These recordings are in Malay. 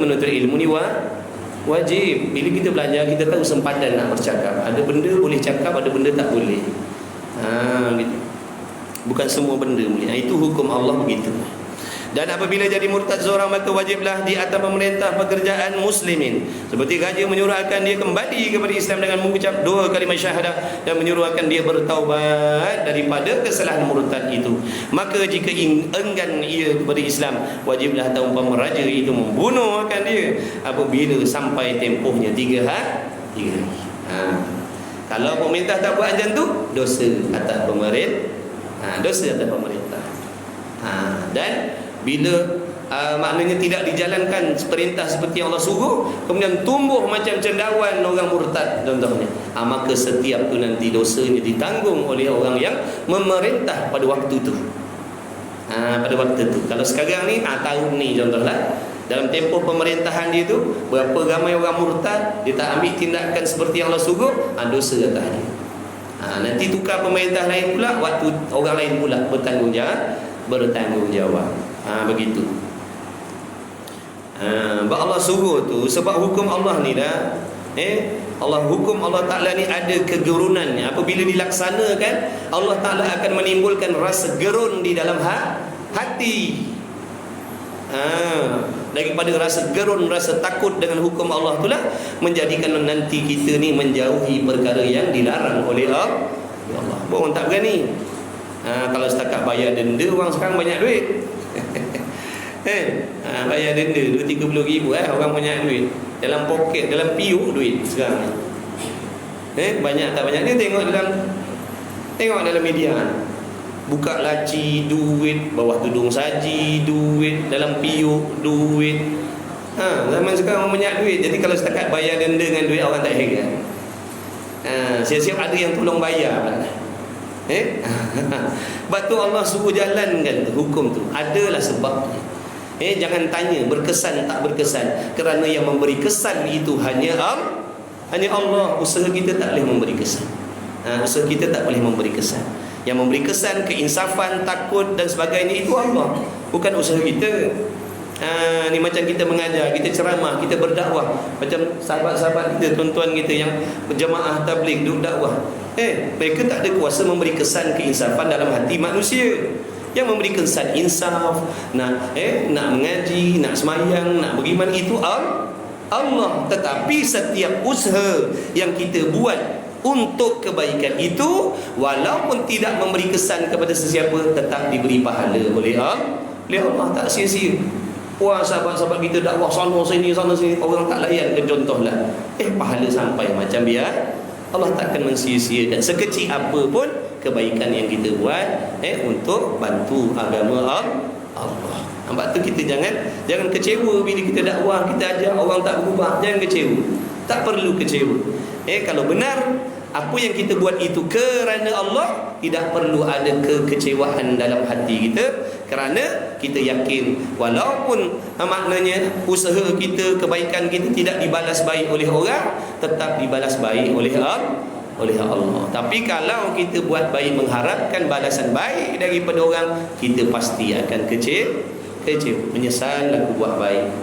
menuntut ilmu ni wajib. Bila kita belajar, kita tahu sempadan nak bercakap. Ada benda boleh cakap, ada benda tak boleh. Gitu. Bukan semua benda boleh. Itu hukum Allah begitu. Dan apabila jadi murtad seorang, maka wajiblah di atas pemerintah pekerjaan muslimin, seperti raja menyuruh akan dia kembali kepada Islam dengan mengucap 2 kalimah syahadah dan menyuruh akan dia bertaubat daripada kesalahan murtad itu. Maka jika enggan ia kepada Islam, wajiblah atau umpama raja itu membunuh akan dia apabila sampai tempohnya 3 hari. Kalau pemerintah tak buat macam tu, dosa atas pemerintah. Dosa atas pemerintah. Dan bila maknanya tidak dijalankan perintah seperti yang Allah suruh, kemudian tumbuh macam cendawan orang murtad contohnya, maka setiap tu nanti dosanya ditanggung oleh orang yang memerintah pada waktu tu. Pada waktu tu. Kalau sekarang ni tahun ni contohlah, dalam tempoh pemerintahan dia tu, berapa ramai orang murtad, dia tak ambil tindakan seperti yang Allah suruh, dosa atas dia. Nanti tukar pemerintah lain pula, waktu orang lain pula bertanggungjawab. Begitu. Allah suruh tu sebab hukum Allah ni dah hukum Allah Ta'ala ni ada kegerunannya. Apabila dilaksanakan, Allah Ta'ala akan menimbulkan rasa gerun di dalam hati. Daripada rasa gerun, rasa takut dengan hukum Allah tu lah, menjadikan nanti kita ni menjauhi perkara yang dilarang oleh Allah. Orang tak berani. Kalau setakat bayar denda, orang sekarang banyak duit. Bayar denda 20-30 ribu, orang banyak duit. Dalam poket, dalam piuk duit sekarang. Banyak tak banyak, dia tengok dalam media. Buka laci duit, bawah tudung saji duit, dalam piuk duit. Zaman sekarang orang banyak duit. Jadi kalau setakat bayar denda dengan duit, orang tak heran. Siap-siap ada yang tolong bayar. Sebab tu Allah suruh jalankan hukum tu. Adalah sebabnya. Jangan tanya berkesan tak berkesan, kerana yang memberi kesan itu hanya Allah. Usaha kita tak boleh memberi kesan. Usaha kita tak boleh memberi kesan. Yang memberi kesan, keinsafan, takut dan sebagainya, itu Allah, bukan usaha kita. Ni macam kita mengajar, kita ceramah, kita berdakwah, macam sahabat-sahabat kita, tuan-tuan kita yang berjamaah tabligh, duduk dakwah, mereka tak ada kuasa memberi kesan keinsafan dalam hati manusia. Yang memberi kesan insaf, nak mengaji, nak semayang, nak beriman, itu Allah. Tetapi setiap usaha yang kita buat untuk kebaikan itu, walaupun tidak memberi kesan kepada sesiapa, tetap diberi pahala oleh Allah. Tak sia-sia. Sahabat-sahabat kita dakwah sana sini, orang tak layan, contohlah, pahala sampai macam biar. Allah takkan mensia-siakan sekecil apa pun kebaikan yang kita buat untuk bantu agama Allah. Nampak tu, kita jangan kecewa bila kita dakwah, kita ajar orang tak berubah. Jangan kecewa. Tak perlu kecewa. Kalau benar apa yang kita buat itu kerana Allah, tidak perlu ada kekecewaan dalam hati kita, kerana kita yakin walaupun maknanya usaha kita, kebaikan kita tidak dibalas baik oleh orang, tetap dibalas baik oleh Allah. Tapi kalau kita buat baik mengharapkan balasan baik daripada orang, kita pasti akan kecewa. Menyesal aku buat baik.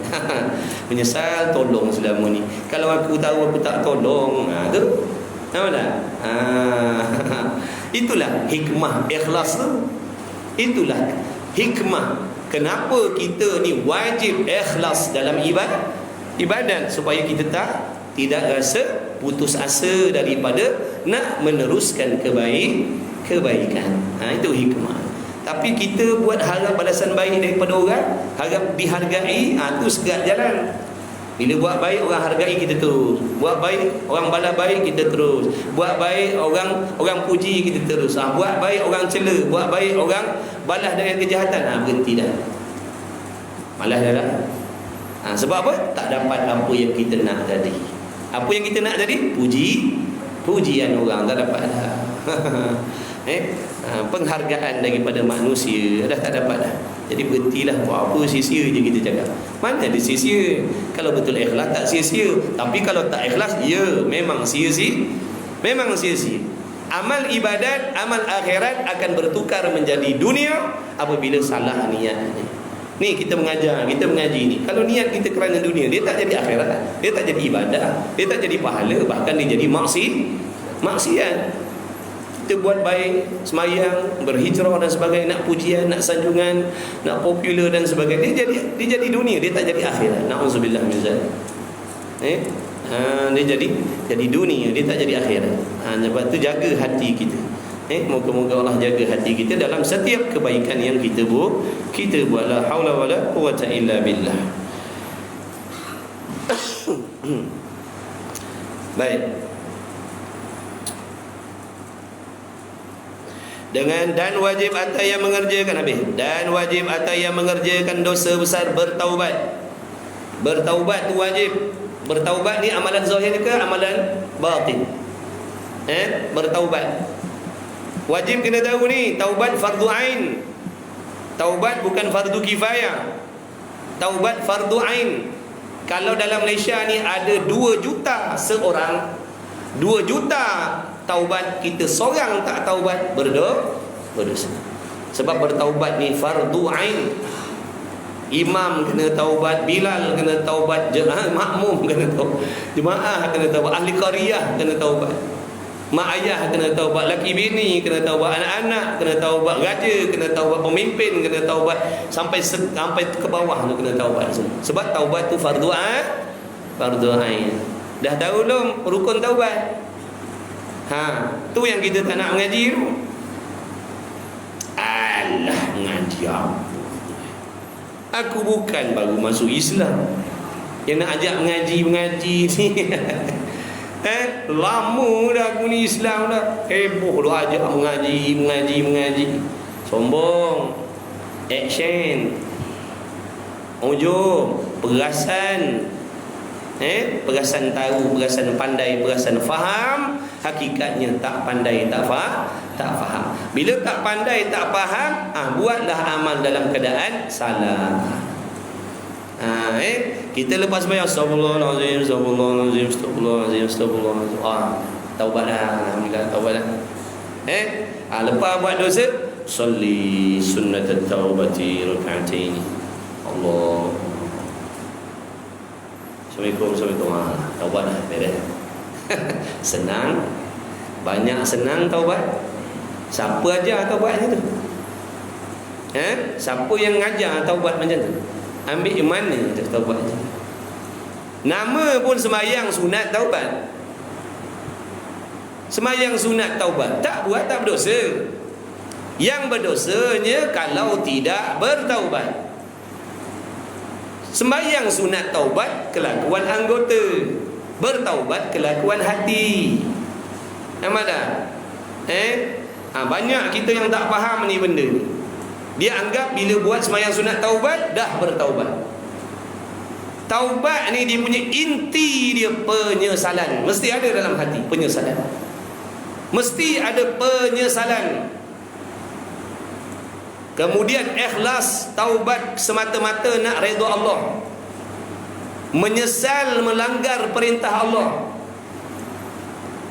Menyesal tolong selama ni. Kalau aku tahu aku tak tolong, tu nampak tak? Itulah hikmah ikhlas tu. Itulah hikmah kenapa kita ni wajib ikhlas dalam ibadat, supaya kita tidak rasa putus asa daripada nak meneruskan kebaikan. Itu hikmah. Tapi kita buat harap balasan baik daripada orang, harap dihargai, tu segat jalan. Bila buat baik, orang hargai kita terus. Buat baik, orang balas baik, kita terus. Buat baik, orang puji, kita terus. Buat baik, orang cela. Buat baik, orang balas dengan kejahatan. Berhenti dah. Malas dah lah. Sebab apa? Tak dapat apa yang kita nak tadi. Apa yang kita nak tadi? Pujian orang. Tak dapat dah. Penghargaan daripada manusia dah tak dapat dah. Jadi berhentilah, buat apa sia-sia je kita cakap. Mana ada sia-sia? Kalau betul ikhlas, tak sia-sia. Tapi kalau tak ikhlas, memang sia-sia. Memang sia-sia. Amal ibadat, amal akhirat akan bertukar menjadi dunia apabila salah niatnya. Ni kita mengajar, kita mengaji ni. Kalau niat kita kerana dunia, dia tak jadi akhirat, dia tak jadi ibadah, dia tak jadi pahala, bahkan dia jadi maksiat. Kita buat baik, semayang, berhijrah dan sebagainya, nak pujian, nak sanjungan, nak popular dan sebagainya, dia jadi dunia, dia tak jadi akhirat. Na'udzubillah min zalik. Dia jadi dunia, dia tak jadi akhirat. Sebab tu jaga hati kita. Moga-moga Allah jaga hati kita dalam setiap kebaikan yang kita buat. La haula wala quwwata illa billah. Baik. Dan wajib atas yang mengerjakan dan wajib atas yang mengerjakan dosa besar bertaubat. Bertaubat tu wajib. Bertaubat ni amalan zahir ke amalan batin? Bertaubat wajib kena tahu ni, taubat fardu ain. Taubat bukan fardu kifayah. Taubat fardu ain. Kalau dalam Malaysia ni ada 2 juta seorang, 2 juta taubat, kita seorang tak taubat, berdosa. Sebab bertaubat ni fardu ain. Imam kena taubat, Bilal kena taubat, makmum kena taubat, jemaah kena taubat, ahli qaryah kena taubat, mak ayah kena taubat, laki bini kena taubat, anak-anak kena taubat, raja kena taubat, pemimpin kena taubat, sampai ke bawah tu kena taubat semua. Sebab taubat tu fardu ain. Dah tahu belum rukun taubat? Tu yang kita tak nak mengaji tu. Alah, mengaji apa? Aku bukan baru masuk Islam yang nak ajak mengaji ni. Lama dah aku ni Islam dah. Heboh dah ajak mengaji. Sombong. Action. Ujung. Perasan. Perasan tahu, perasan pandai, perasan faham. Hakikatnya tak pandai, tak faham. Bila tak pandai, tak faham, buatlah amal dalam keadaan salah. Kita lepas bayar astagfirullahalazim, taubat dah, alhamdulillah taubat dah. Lepas buat dosa, salli sunnatat taubati rak'atain. Allah. Assalamualaikum. Taubat dah, beres. Senang. Banyak senang taubat. Siapa ajar taubatnya tu? Siapa yang ngajar taubat macam tu? Ambil yang mana taubat? Nama pun semayang sunat taubat. Semayang sunat taubat, tak buat tak berdosa. Yang berdosanya kalau tidak bertaubat. Sembahyang sunat taubat kelakuan anggota, bertaubat kelakuan hati. Nampak tak? Banyak kita yang tak faham ni benda ni. Dia anggap bila buat sembahyang sunat taubat dah bertaubat. Taubat ni dia punya inti dia penyesalan. Mesti ada dalam hati penyesalan. Mesti ada penyesalan. Kemudian ikhlas, taubat semata-mata nak redha Allah. Menyesal melanggar perintah Allah.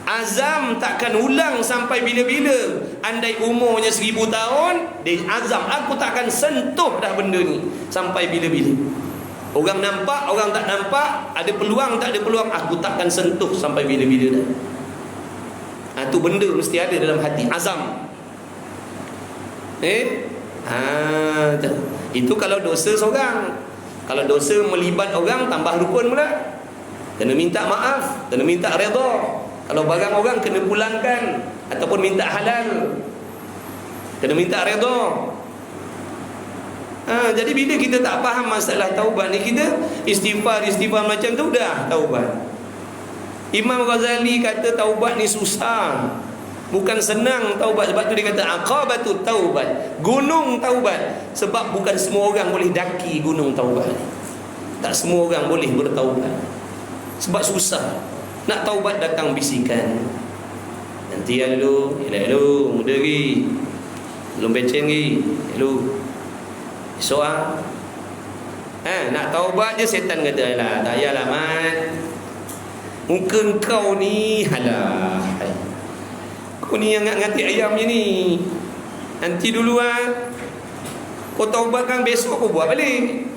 Azam takkan ulang sampai bila-bila. Andai umurnya 1000 tahun, dia azam, aku takkan sentuh dah benda ni sampai bila-bila. Orang nampak, orang tak nampak, ada peluang, tak ada peluang, aku takkan sentuh sampai bila-bila dah. Tu benda mesti ada dalam hati, azam. Itu kalau dosa seorang. Kalau dosa melibat orang, tambah rukun pula. Kena minta maaf, kena minta redha. Kalau barang orang kena pulangkan ataupun minta halal, kena minta redha. Jadi bila kita tak faham masalah taubat ni, kita istighfar macam tu dah taubat. Imam Ghazali kata taubat ni susah, bukan senang taubat. Sebab tu dia kata aqabatut taubat, gunung taubat. Sebab bukan semua orang boleh daki gunung taubat. Tak semua orang boleh bertaubat. Sebab susah. Nak taubat datang bisikan, nanti ya dulu, muda lagi, belum becen lagi, esok nak taubat je setan kata, alah tak payahlah mat, muka kau ni halah, kau ni yang ngati ayam je ni, nanti dulu Kau taubat kan besok kau buat balik.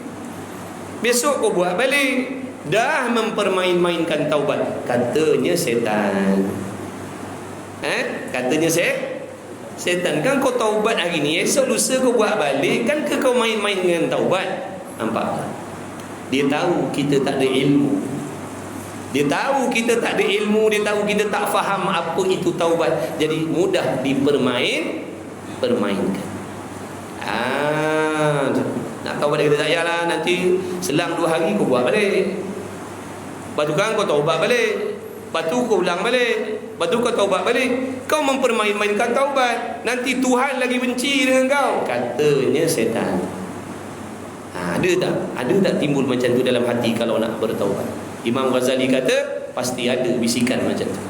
Besok kau buat balik. Dah mempermain-mainkan taubat. Katanya setan. Katanya setan. Kan kau taubat hari ni, esok lusa kau buat balik. Kan ke kau main-main dengan taubat? Nampak? Dia tahu kita tak ada ilmu. Dia tahu kita tak ada ilmu. Dia tahu kita tak faham apa itu taubat. Jadi mudah permainkan. Nak taubat dia kata tak payahlah, nanti selang 2 hari kau buat balik. Lepas tu kan kau taubat balik. Lepas tu kau ulang balik. Lepas tu kau taubat balik. Kau mempermain-mainkan taubat. Nanti Tuhan lagi benci dengan kau. Katanya setan. Ada tak timbul macam tu dalam hati kalau nak bertaubat? Imam Ghazali kata pasti ada bisikan macam tu.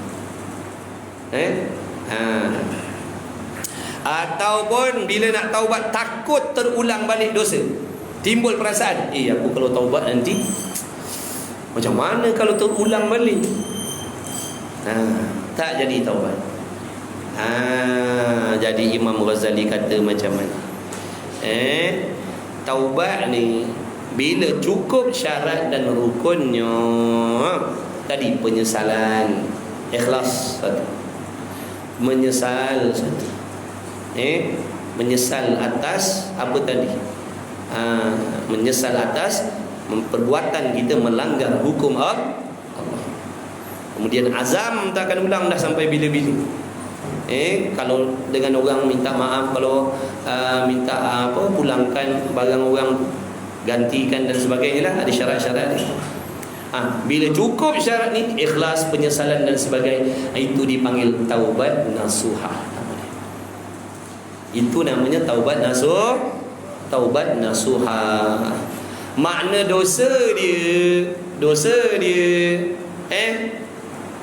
Ataupun bila nak taubat takut terulang balik dosa, timbul perasaan, aku kalau taubat nanti macam mana kalau terulang balik? Tak jadi taubat. Jadi Imam Ghazali kata macam mana? Taubat ni bila cukup syarat dan rukunnya, tadi penyesalan, ikhlas satu, menyesal satu, menyesal atas apa tadi? Menyesal atas perbuatan kita melanggar hukum Allah. Kemudian azam tak akan ulang dah sampai bila-bila. Kalau dengan orang minta maaf, kalau minta pulangkan barang orang, gantikan dan sebagainya lah, ada syarat-syarat ni. Bila cukup syarat ni, ikhlas, penyesalan dan sebagainya, itu dipanggil taubat nasuhah. Itu namanya taubat nasuhah. Makna dosa dia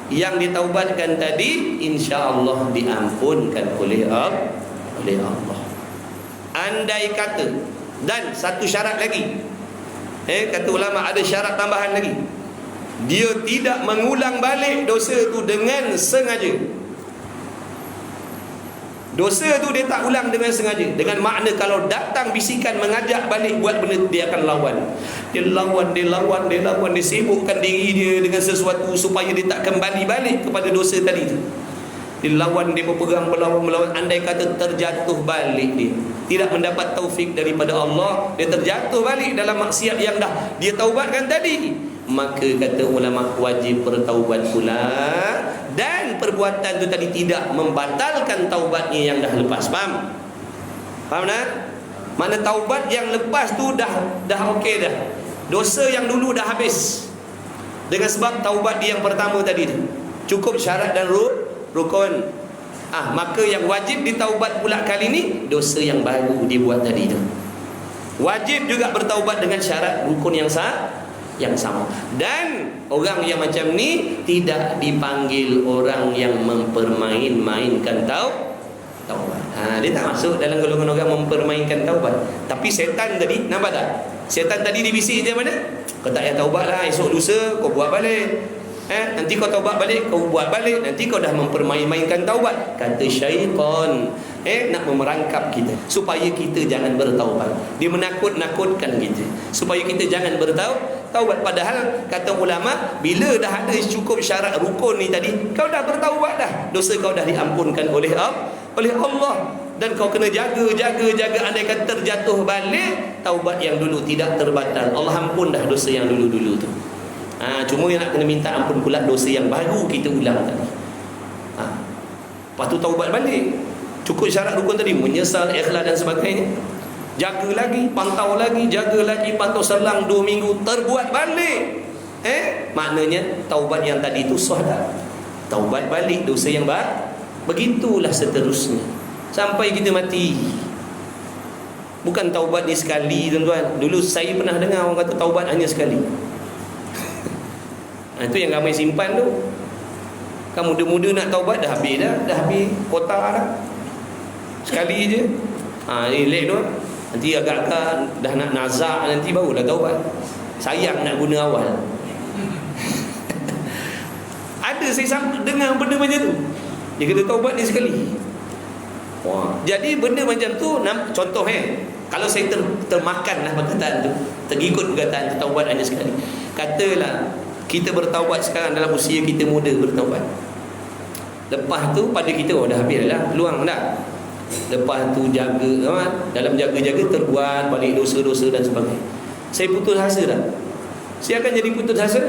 yang ditaubatkan tadi, insya-Allah diampunkan oleh Allah. Andai kata, dan satu syarat lagi, kata ulama ada syarat tambahan lagi, dia tidak mengulang balik dosa tu dengan sengaja. Dosa tu dia tak ulang dengan sengaja. Dengan makna kalau datang bisikan mengajak balik buat benda, dia akan lawan. Dia lawan, dia sibukkan diri dia dengan sesuatu supaya dia tak kembali balik kepada dosa tadi tu. Dia lawan, dia berperang, melawan. Andai kata terjatuh balik, dia tidak mendapat taufik daripada Allah, dia terjatuh balik dalam maksiat yang dah dia taubatkan tadi, maka kata ulama wajib bertaubat pula. Dan perbuatan itu tadi tidak membatalkan taubatnya yang dah lepas. Faham tak? Mana taubat yang lepas tu dah okey dah. Dosa yang dulu dah habis dengan sebab taubat dia yang pertama tadi tu. Cukup syarat dan rukun. Maka yang wajib ditaubat pula kali ni dosa yang baru dia buat tadi tu. Wajib juga bertaubat dengan syarat rukun yang sama. Dan orang yang macam ni tidak dipanggil orang yang mempermain-mainkan taubat. Dia tak masuk dalam golongan orang mempermainkan taubat. Tapi setan tadi, nampak tak? Setan tadi dibisik je mana? Kau tak payah taubat lah, esok lusa kau buat balik. Nanti kau taubat balik, kau buat balik, nanti kau dah mempermain-mainkan taubat. Kata syaitan nak memerangkap kita supaya kita jangan bertaubat. Dia menakut-nakutkan kita supaya kita jangan bertaubat. Padahal kata ulama, bila dah ada cukup syarat rukun ni tadi, kau dah bertaubat dah. Dosa kau dah diampunkan oleh Allah. Dan kau kena jaga. Andai kata terjatuh balik, taubat yang dulu tidak terbatal, Allah ampun dah dosa yang dulu-dulu tu. Cuma yang nak kena minta ampun pula dosa yang baru kita ulang tadi. Lepas tu taubat balik. Cukup syarat rukun tadi, menyesal, ikhlas dan sebagainya. Jaga lagi, pantau lagi, jaga lagi, pantau selang 2 minggu, terbuat balik. Maknanya taubat yang tadi itu sah dah. Taubat balik dosa yang baru. Begitulah seterusnya sampai kita mati. Bukan taubat ni sekali, tuan-tuan. Dulu saya pernah dengar orang kata taubat hanya sekali. Itu yang ramai simpan tu. Kamu muda-muda nak taubat dah habis kota dah. Sekali je. Elok tu. Nanti agak-agak dah nak nazak, nanti barulah taubat. Sayang nak guna awal. Ada saya dengar benda macam tu. Dia kata taubat ni sekali. Jadi benda macam tu, contoh Kalau saya termakanlah perkataan tu, terikut perkataan tu, taubat hanya sekali. Katalah kita bertaubat sekarang dalam usia kita muda bertaubat. Lepas tu pada kita dah habis lah peluang dah. Lepas tu jaga, dalam jaga-jaga terbuat balik dosa-dosa dan sebagainya. Saya putus asa dah. Saya akan jadi putus asa.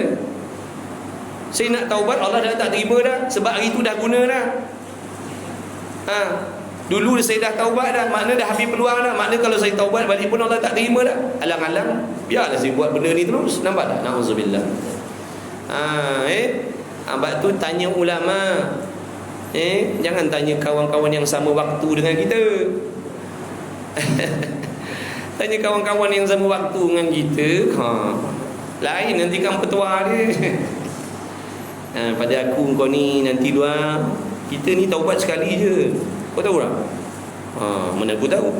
Saya nak taubat, Allah dah tak terima dah. Sebab hari tu dah guna dah. Dulu saya dah taubat dah, makna dah habis peluang dah. Makna kalau saya taubat balik pun Allah tak terima dah. Alang-alang biarlah saya buat benda ni terus. Nampak tak? Na'udzubillah. Sebab tu tanya ulama. Jangan tanya kawan-kawan yang sama waktu dengan kita. Tanya kawan-kawan yang sama waktu dengan kita. Lain nanti kan petua dia. Pada aku kau ni nanti dua. Kita ni taubat sekali je. Kau tahu tak? Mana aku tahu.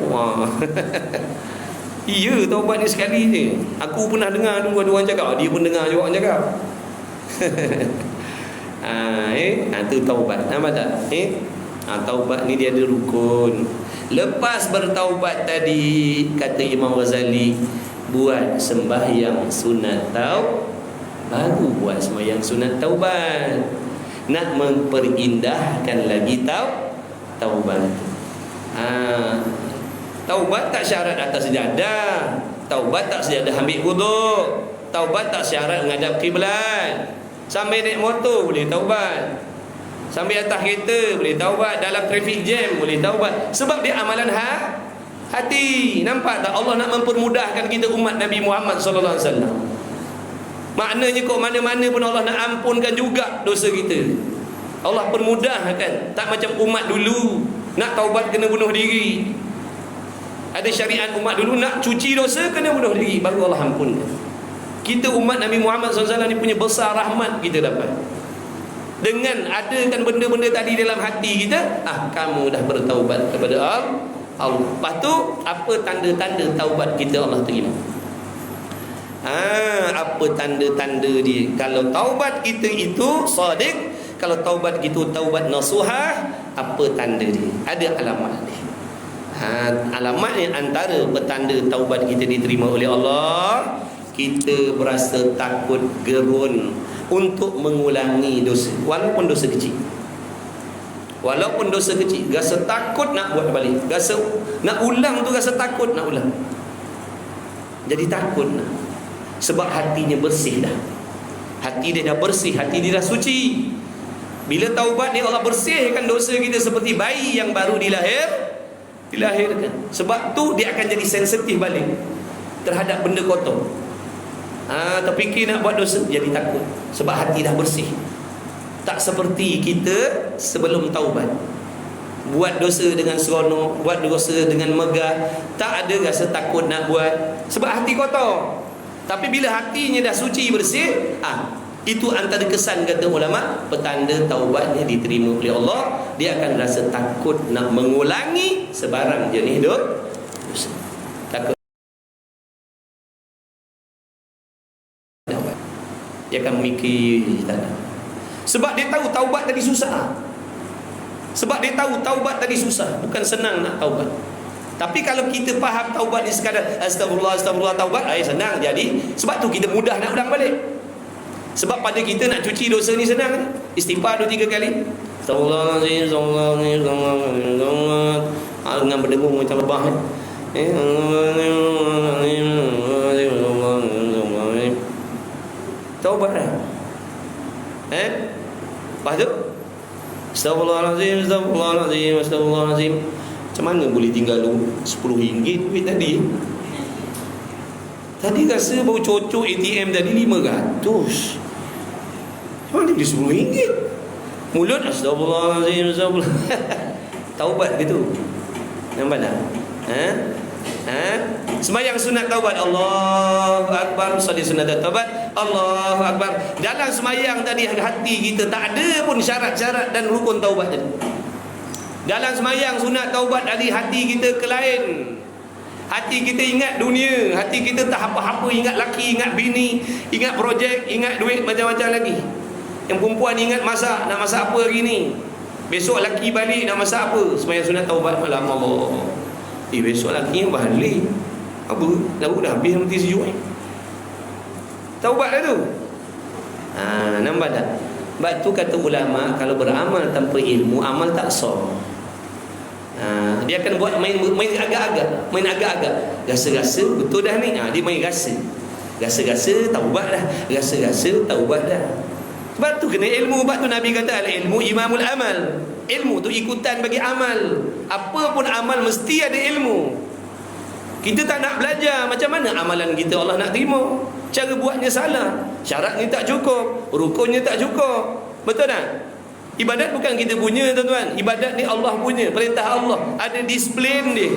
Iya, taubat ni sekali je. Aku pernah dengar dulu ada orang cakap, dia pun dengar juga orang cakap. Tu taubat. Nampak tak? Taubat ni dia ada rukun. Lepas bertaubat tadi, kata Imam Ghazali, buat sembahyang sunat baru buat sembahyang sunat taubat. Nak memperindah,kan lagi taubat. Taubat tak syarat atas sejadah. Taubat tak sejadah ambil wuduk. Taubat tak syarat menghadap kiblat. Sambil naik motor boleh taubat. Sambil atas kereta boleh taubat. Dalam traffic jam boleh taubat. Sebab dia amalan hati. Nampak tak? Allah nak mempermudahkan kita umat Nabi Muhammad sallallahu alaihi wasallam. Maknanya kok mana-mana pun Allah nak ampunkan juga dosa kita. Allah permudahkan. Tak macam umat dulu, nak taubat kena bunuh diri. Ada syariat umat dulu, nak cuci dosa kena bunuh diri, baru Allah ampunkan. Kita umat Nabi Muhammad SAW ni punya besar rahmat kita dapat. Dengan adakan benda-benda tadi dalam hati kita, kamu dah bertaubat kepada Allah. Lepas tu apa tanda-tanda taubat kita Allah terima? Apa tanda-tanda dia? Kalau taubat kita itu sadiq, kalau taubat kita taubat nasuhah, apa tanda dia? Ada alamat dia. Alamat yang antara petanda taubat kita diterima oleh Allah, kita berasa takut gerun untuk mengulangi dosa, walaupun dosa kecil. Walaupun dosa kecil, rasa takut nak buat balik, rasa nak ulang tu, rasa takut nak ulang. Jadi takut sebab hatinya bersih dah. Hati dia dah bersih, hati dia dah suci. Bila taubat dia, Allah bersihkan dosa kita seperti bayi yang baru dilahirkan. Sebab tu dia akan jadi sensitif balik terhadap benda kotor. Terfikir nak buat dosa, jadi takut sebab hati dah bersih. Tak seperti kita sebelum taubat, buat dosa dengan seronok, buat dosa dengan megah, tak ada rasa takut nak buat sebab hati kotor. Tapi bila hatinya dah suci bersih, itu antara kesan, kata ulama, petanda taubatnya diterima oleh Allah. Dia akan rasa takut nak mengulangi sebarang jenis dosa. Takut. Dia akan mikir sebab dia tahu taubat tadi susah. Sebab dia tahu taubat tadi susah, bukan senang nak taubat. Tapi kalau kita faham taubat ni sekadar astagfirullah, astagfirullah, taubat, senang jadi. Sebab tu kita mudah nak ulang balik. Sebab pada kita nak cuci dosa ni senang. Istighfar 2-3 kali. Astagfirullahalazim, astagfirullahalazim, dengan berdengung macam lebah. Taubat dah. Lepas tu astagfirullahalazim, astagfirullahalazim, astagfirullahalazim. Macam mana boleh tinggal RM10 duit tadi? Tadi rasa baru cocok ATM tadi RM500. Macam mana beli RM10? Mulut astagfirullahalazim, astagfirullahalazim. Taubat gitu. Nampak tak? Sembahyang sunat taubat, Allahu Akbar. Solat sunat taubat, Allahu Akbar. Dalam sembahyang tadi hati kita tak ada pun syarat-syarat dan rukun taubat tadi. Dalam sembahyang sunat taubat tadi hati kita ke lain. Hati kita ingat dunia, hati kita tak apa-apa, ingat laki, ingat bini, ingat projek, ingat duit, macam-macam lagi. Yang perempuan ingat masak, nak masak apa hari ni, besok laki balik nak masak apa. Sembahyang sunat taubat malam Allah. Besok lagi balik. Apa? Lalu dah habis mati sejuk ni. Taubat dah tu. Nampak tak? Sebab tu kata ulama, kalau beramal tanpa ilmu, amal tak sah. Dia akan buat main agak-agak. Rasa-rasa betul dah ni. Dia main rasa. Rasa-rasa taubat dah. Rasa-rasa taubat dah. Sebab tu kena ilmu. Sebab tu Nabi kata al-ilmu imamul amal. Ilmu tu ikutan bagi amal. Apa pun amal mesti ada ilmu. Kita tak nak belajar macam mana amalan kita Allah nak terima. Cara buatnya salah, syaratnya tak cukup, rukunnya tak cukup. Betul tak? Ibadat bukan kita punya, tuan-tuan. Ibadat ni Allah punya, perintah Allah. Ada disiplin dia.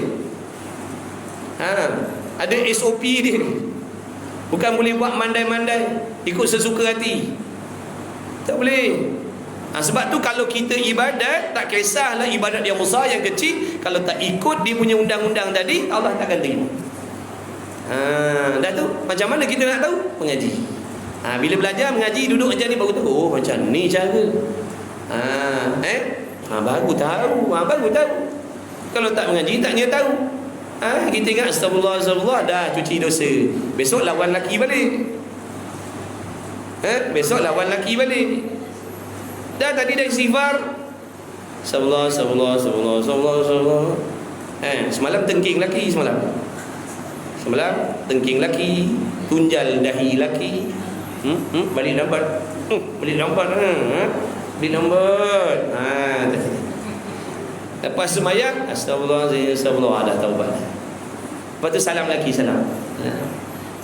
Ada SOP dia. Bukan boleh buat mandai-mandai ikut sesuka hati. Tak boleh. Sebab tu kalau kita ibadat, tak kisahlah ibadat yang besar, yang kecil, kalau tak ikut dia punya undang-undang tadi, Allah takkan terima. Dah tu macam mana kita nak tahu? Mengaji. Bila belajar mengaji, duduk macam ni baru tahu. Oh, macam ni cara. Baru tahu. Baru tahu. Kalau tak mengaji, taknya tahu. Kita ingat astagfirullah, dah cuci dosa. Besok lawan laki balik. Besok lawan laki balik. Dah tadi dah istighfar. Astagfirullah. Semalam tengking laki semalam tengking laki, tunjal dahi laki. Balik lambat. Balik lambat. Lepas semayang, astagfirullah, dah taubat. Lepas tu salam laki, salam.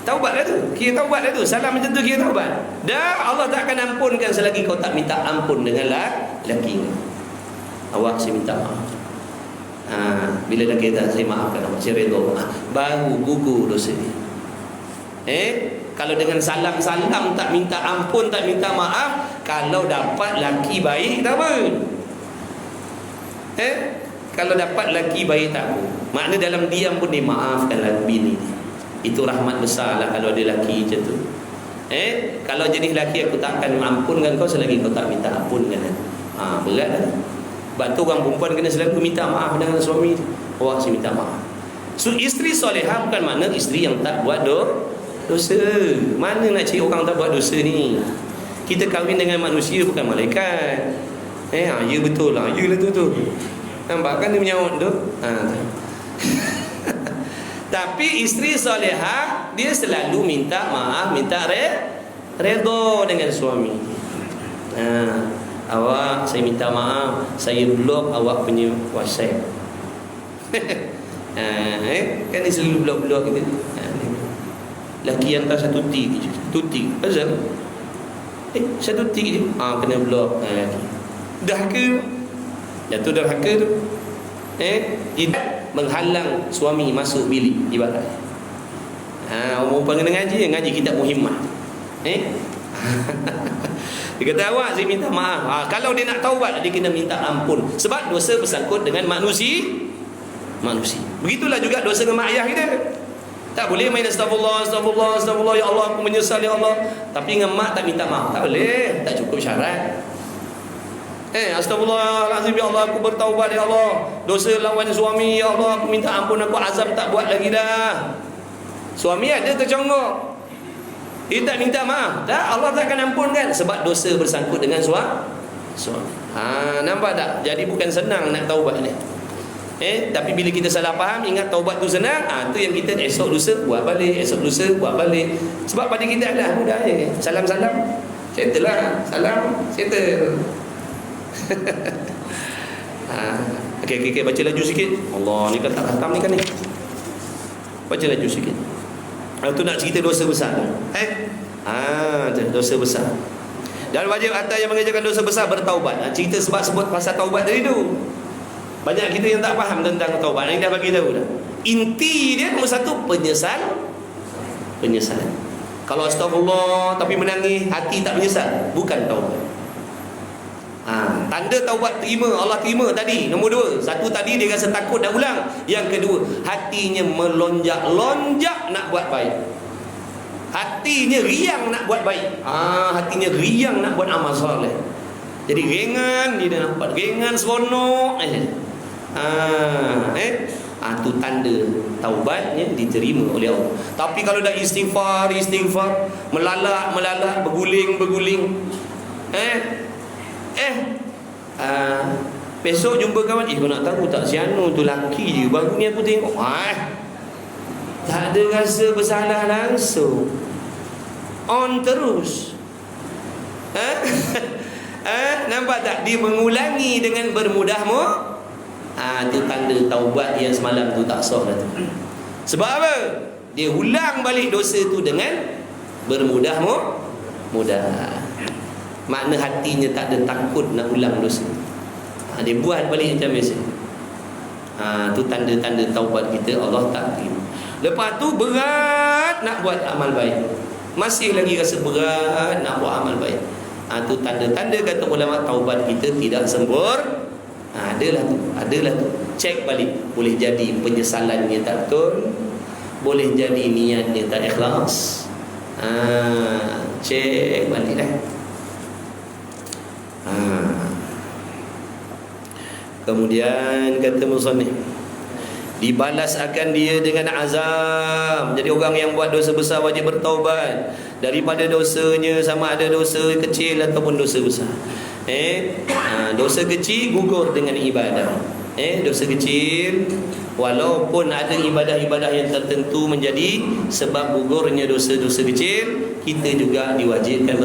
Taubat dah tu. Kira taubat dah tu. Salam macam tu kira taubat. Dah Allah tak akan ampunkan selagi kau tak minta ampun dengan laki. Awak saya minta maaf. Bila dah kata saya maafkan awak, saya redha, baru gugur dosa ni. Kalau dengan salam-salam tak minta ampun, tak minta maaf, kalau dapat laki baik tak apa. Kalau dapat laki baik tak apa. Makna dalam diam pun dia maafkan bini dia. Itu rahmat besar lah kalau ada laki macam tu. Kalau jenis laki, aku tak akan ampunkan kau selagi kau tak minta ampun kan. Berat lah. Sebab tu orang perempuan kena selalu minta maaf dengan suami. Awak saya minta maaf. So isteri solehah bukan makna isteri yang tak buat dosa. Mana nak cari orang tak buat dosa ni? Kita kahwin dengan manusia, bukan malaikat. Ya betul lah. Ya lah tu. Nampak kan dia menyaut tu? Tapi isteri solehah, dia selalu minta maaf, minta redha dengan suami. Awak, saya minta maaf, saya blok awak punya WhatsApp. Kan dia selalu blok-blok kita. Laki hantar satu tik je. Tutik. Pasal? Satu tik je. Kena blok laki. Dahaka. Jatuh derhaka tu. Tidak menghalang suami masuk bilik ibadat. Orang perempuan kena ngaji kita muhimmah. Dia kata awak saya minta maaf. Kalau dia nak taubat, dia kena minta ampun. Sebab dosa bersangkut dengan manusia. Begitulah juga dosa dengan mak ayah kita. Tak boleh main astagfirullah, ya Allah aku menyesal ya Allah, tapi dengan mak tak minta maaf. Tak boleh, tak cukup syarat. Astagfirullahalazim ya Allah, aku bertaubat ya Allah, dosa lawan suami ya Allah, aku minta ampun, aku azam tak buat lagi dah. Suami ada tercongkok, dia tak minta maaf, tak, Allah tak akan ampunkan sebab dosa bersangkut dengan suami. Nampak tak? Jadi bukan senang nak taubat ni. Tapi bila kita salah faham, ingat taubat tu senang, tu yang kita esok lusa buat balik, sebab pada kita adalah mudah je. Salam-salam settle lah, salam settle. Okay, baca laju sikit. Allah ni kan tak khatam ni kan ni. Baca laju sikit. Tu nak cerita dosa besar. Dosa besar. Dan wajib atas yang mengerjakan dosa besar bertaubat. Cerita sebab pasal taubat tadi tu. Banyak kita yang tak faham tentang taubat. Ini dah bagi tahu dah. Inti dia nombor satu, penyesalan. Kalau astagfirullah tapi menangis, hati tak menyesal, bukan taubat. Tanda taubat terima, Allah terima tadi. Nombor dua, satu tadi dia rasa takut dah ulang. Yang kedua, hatinya melonjak-lonjak nak buat baik. Hatinya riang nak buat baik. Hatinya riang nak buat amal soleh. Jadi ringan, dia nak buat ringan, seronok. Itu tanda taubatnya diterima oleh Allah. Tapi kalau dah istighfar, melalak, berguling, besok jumpa kawan, kau nak tahu tak, si Anu tu laki je, baru ni aku tengok, tak ada rasa bersalah langsung, on terus. Nampak tak, dia mengulangi dengan bermudahmu. Itu tanda taubat yang semalam tu tak sah dah tu. Sebab apa? Dia ulang balik dosa tu dengan bermudah. Makna hatinya tak ada takut nak ulang dosa. Dia buat balik macam biasa. Tu tanda-tanda taubat kita, Allah tak terima. Lepas tu berat nak buat amal baik, masih lagi rasa berat nak buat amal baik. Tu tanda-tanda kata ulama taubat kita tidak sempurna. Adalah tu. Cek balik. Boleh jadi penyesalannya tak betul, boleh jadi niatnya tak ikhlas. Cek balik dah. Kemudian kata musannif, dibalas akan dia dengan azab. Jadi orang yang buat dosa besar wajib bertaubat daripada dosanya, sama ada dosa kecil ataupun dosa besar. Dosa kecil gugur dengan ibadah. Dosa kecil walaupun ada ibadah-ibadah yang tertentu menjadi sebab gugurnya dosa-dosa kecil, kita juga diwajibkan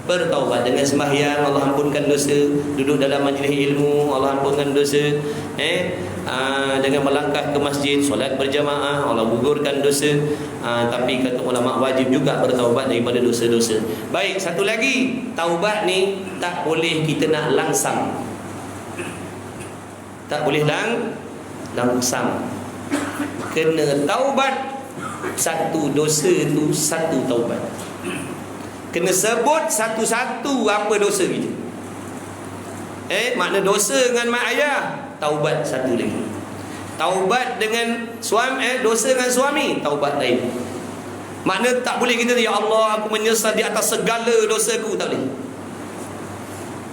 bertaubat dengan sembahyang, Allah ampunkan dosa. Duduk dalam majlis ilmu, Allah ampunkan dosa. Dengan melangkah ke masjid, solat berjamaah, Allah gugurkan dosa. Tapi kata ulama wajib juga bertaubat daripada dosa-dosa. Baik, satu lagi, taubat ni tak boleh kita nak langsam. Tak boleh langsam. Kena taubat satu dosa tu, satu taubat. Kena sebut satu-satu apa dosa kita. Makna dosa dengan mak ayah, taubat satu lagi. Taubat dengan suami, dosa dengan suami, taubat lain. Makna tak boleh kita, ya Allah aku menyesal di atas segala dosaku, tak boleh.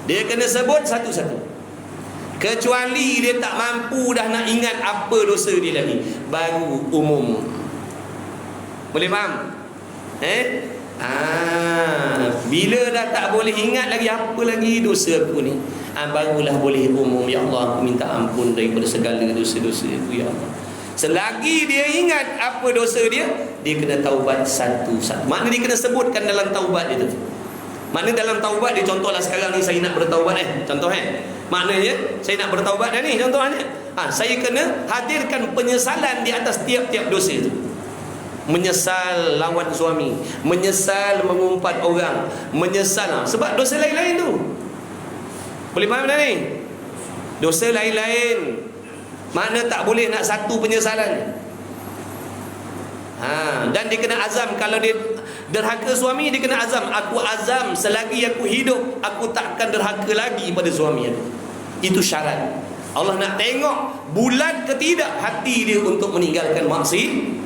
Dia kena sebut satu-satu. Kecuali dia tak mampu dah nak ingat apa dosa dia lagi, baru umum. Boleh faham? Bila dah tak boleh ingat lagi apa lagi dosa aku ni, barulah boleh umum, ya Allah aku minta ampun daripada segala dosa-dosa itu, ya Allah. Selagi dia ingat apa dosa dia, dia kena taubat satu-satu. Makna dia kena sebutkan dalam taubat dia tu. Makna dalam taubat dia, contohlah sekarang ni saya nak bertaubat, maknanya saya nak bertaubat dah ni, contohnya saya kena hadirkan penyesalan di atas tiap-tiap dosa itu. Menyesal lawan suami, menyesal mengumpat orang, menyesal sebab dosa lain-lain tu. Boleh faham dah ni? Dosa lain-lain, makna tak boleh nak satu penyesalan. Dan dia kena azam. Kalau dia derhaka suami, dia kena azam, aku azam selagi aku hidup, aku takkan derhaka lagi pada suami aku. Itu syarat. Allah nak tengok bulat ke tidak hati dia untuk meninggalkan maksiat.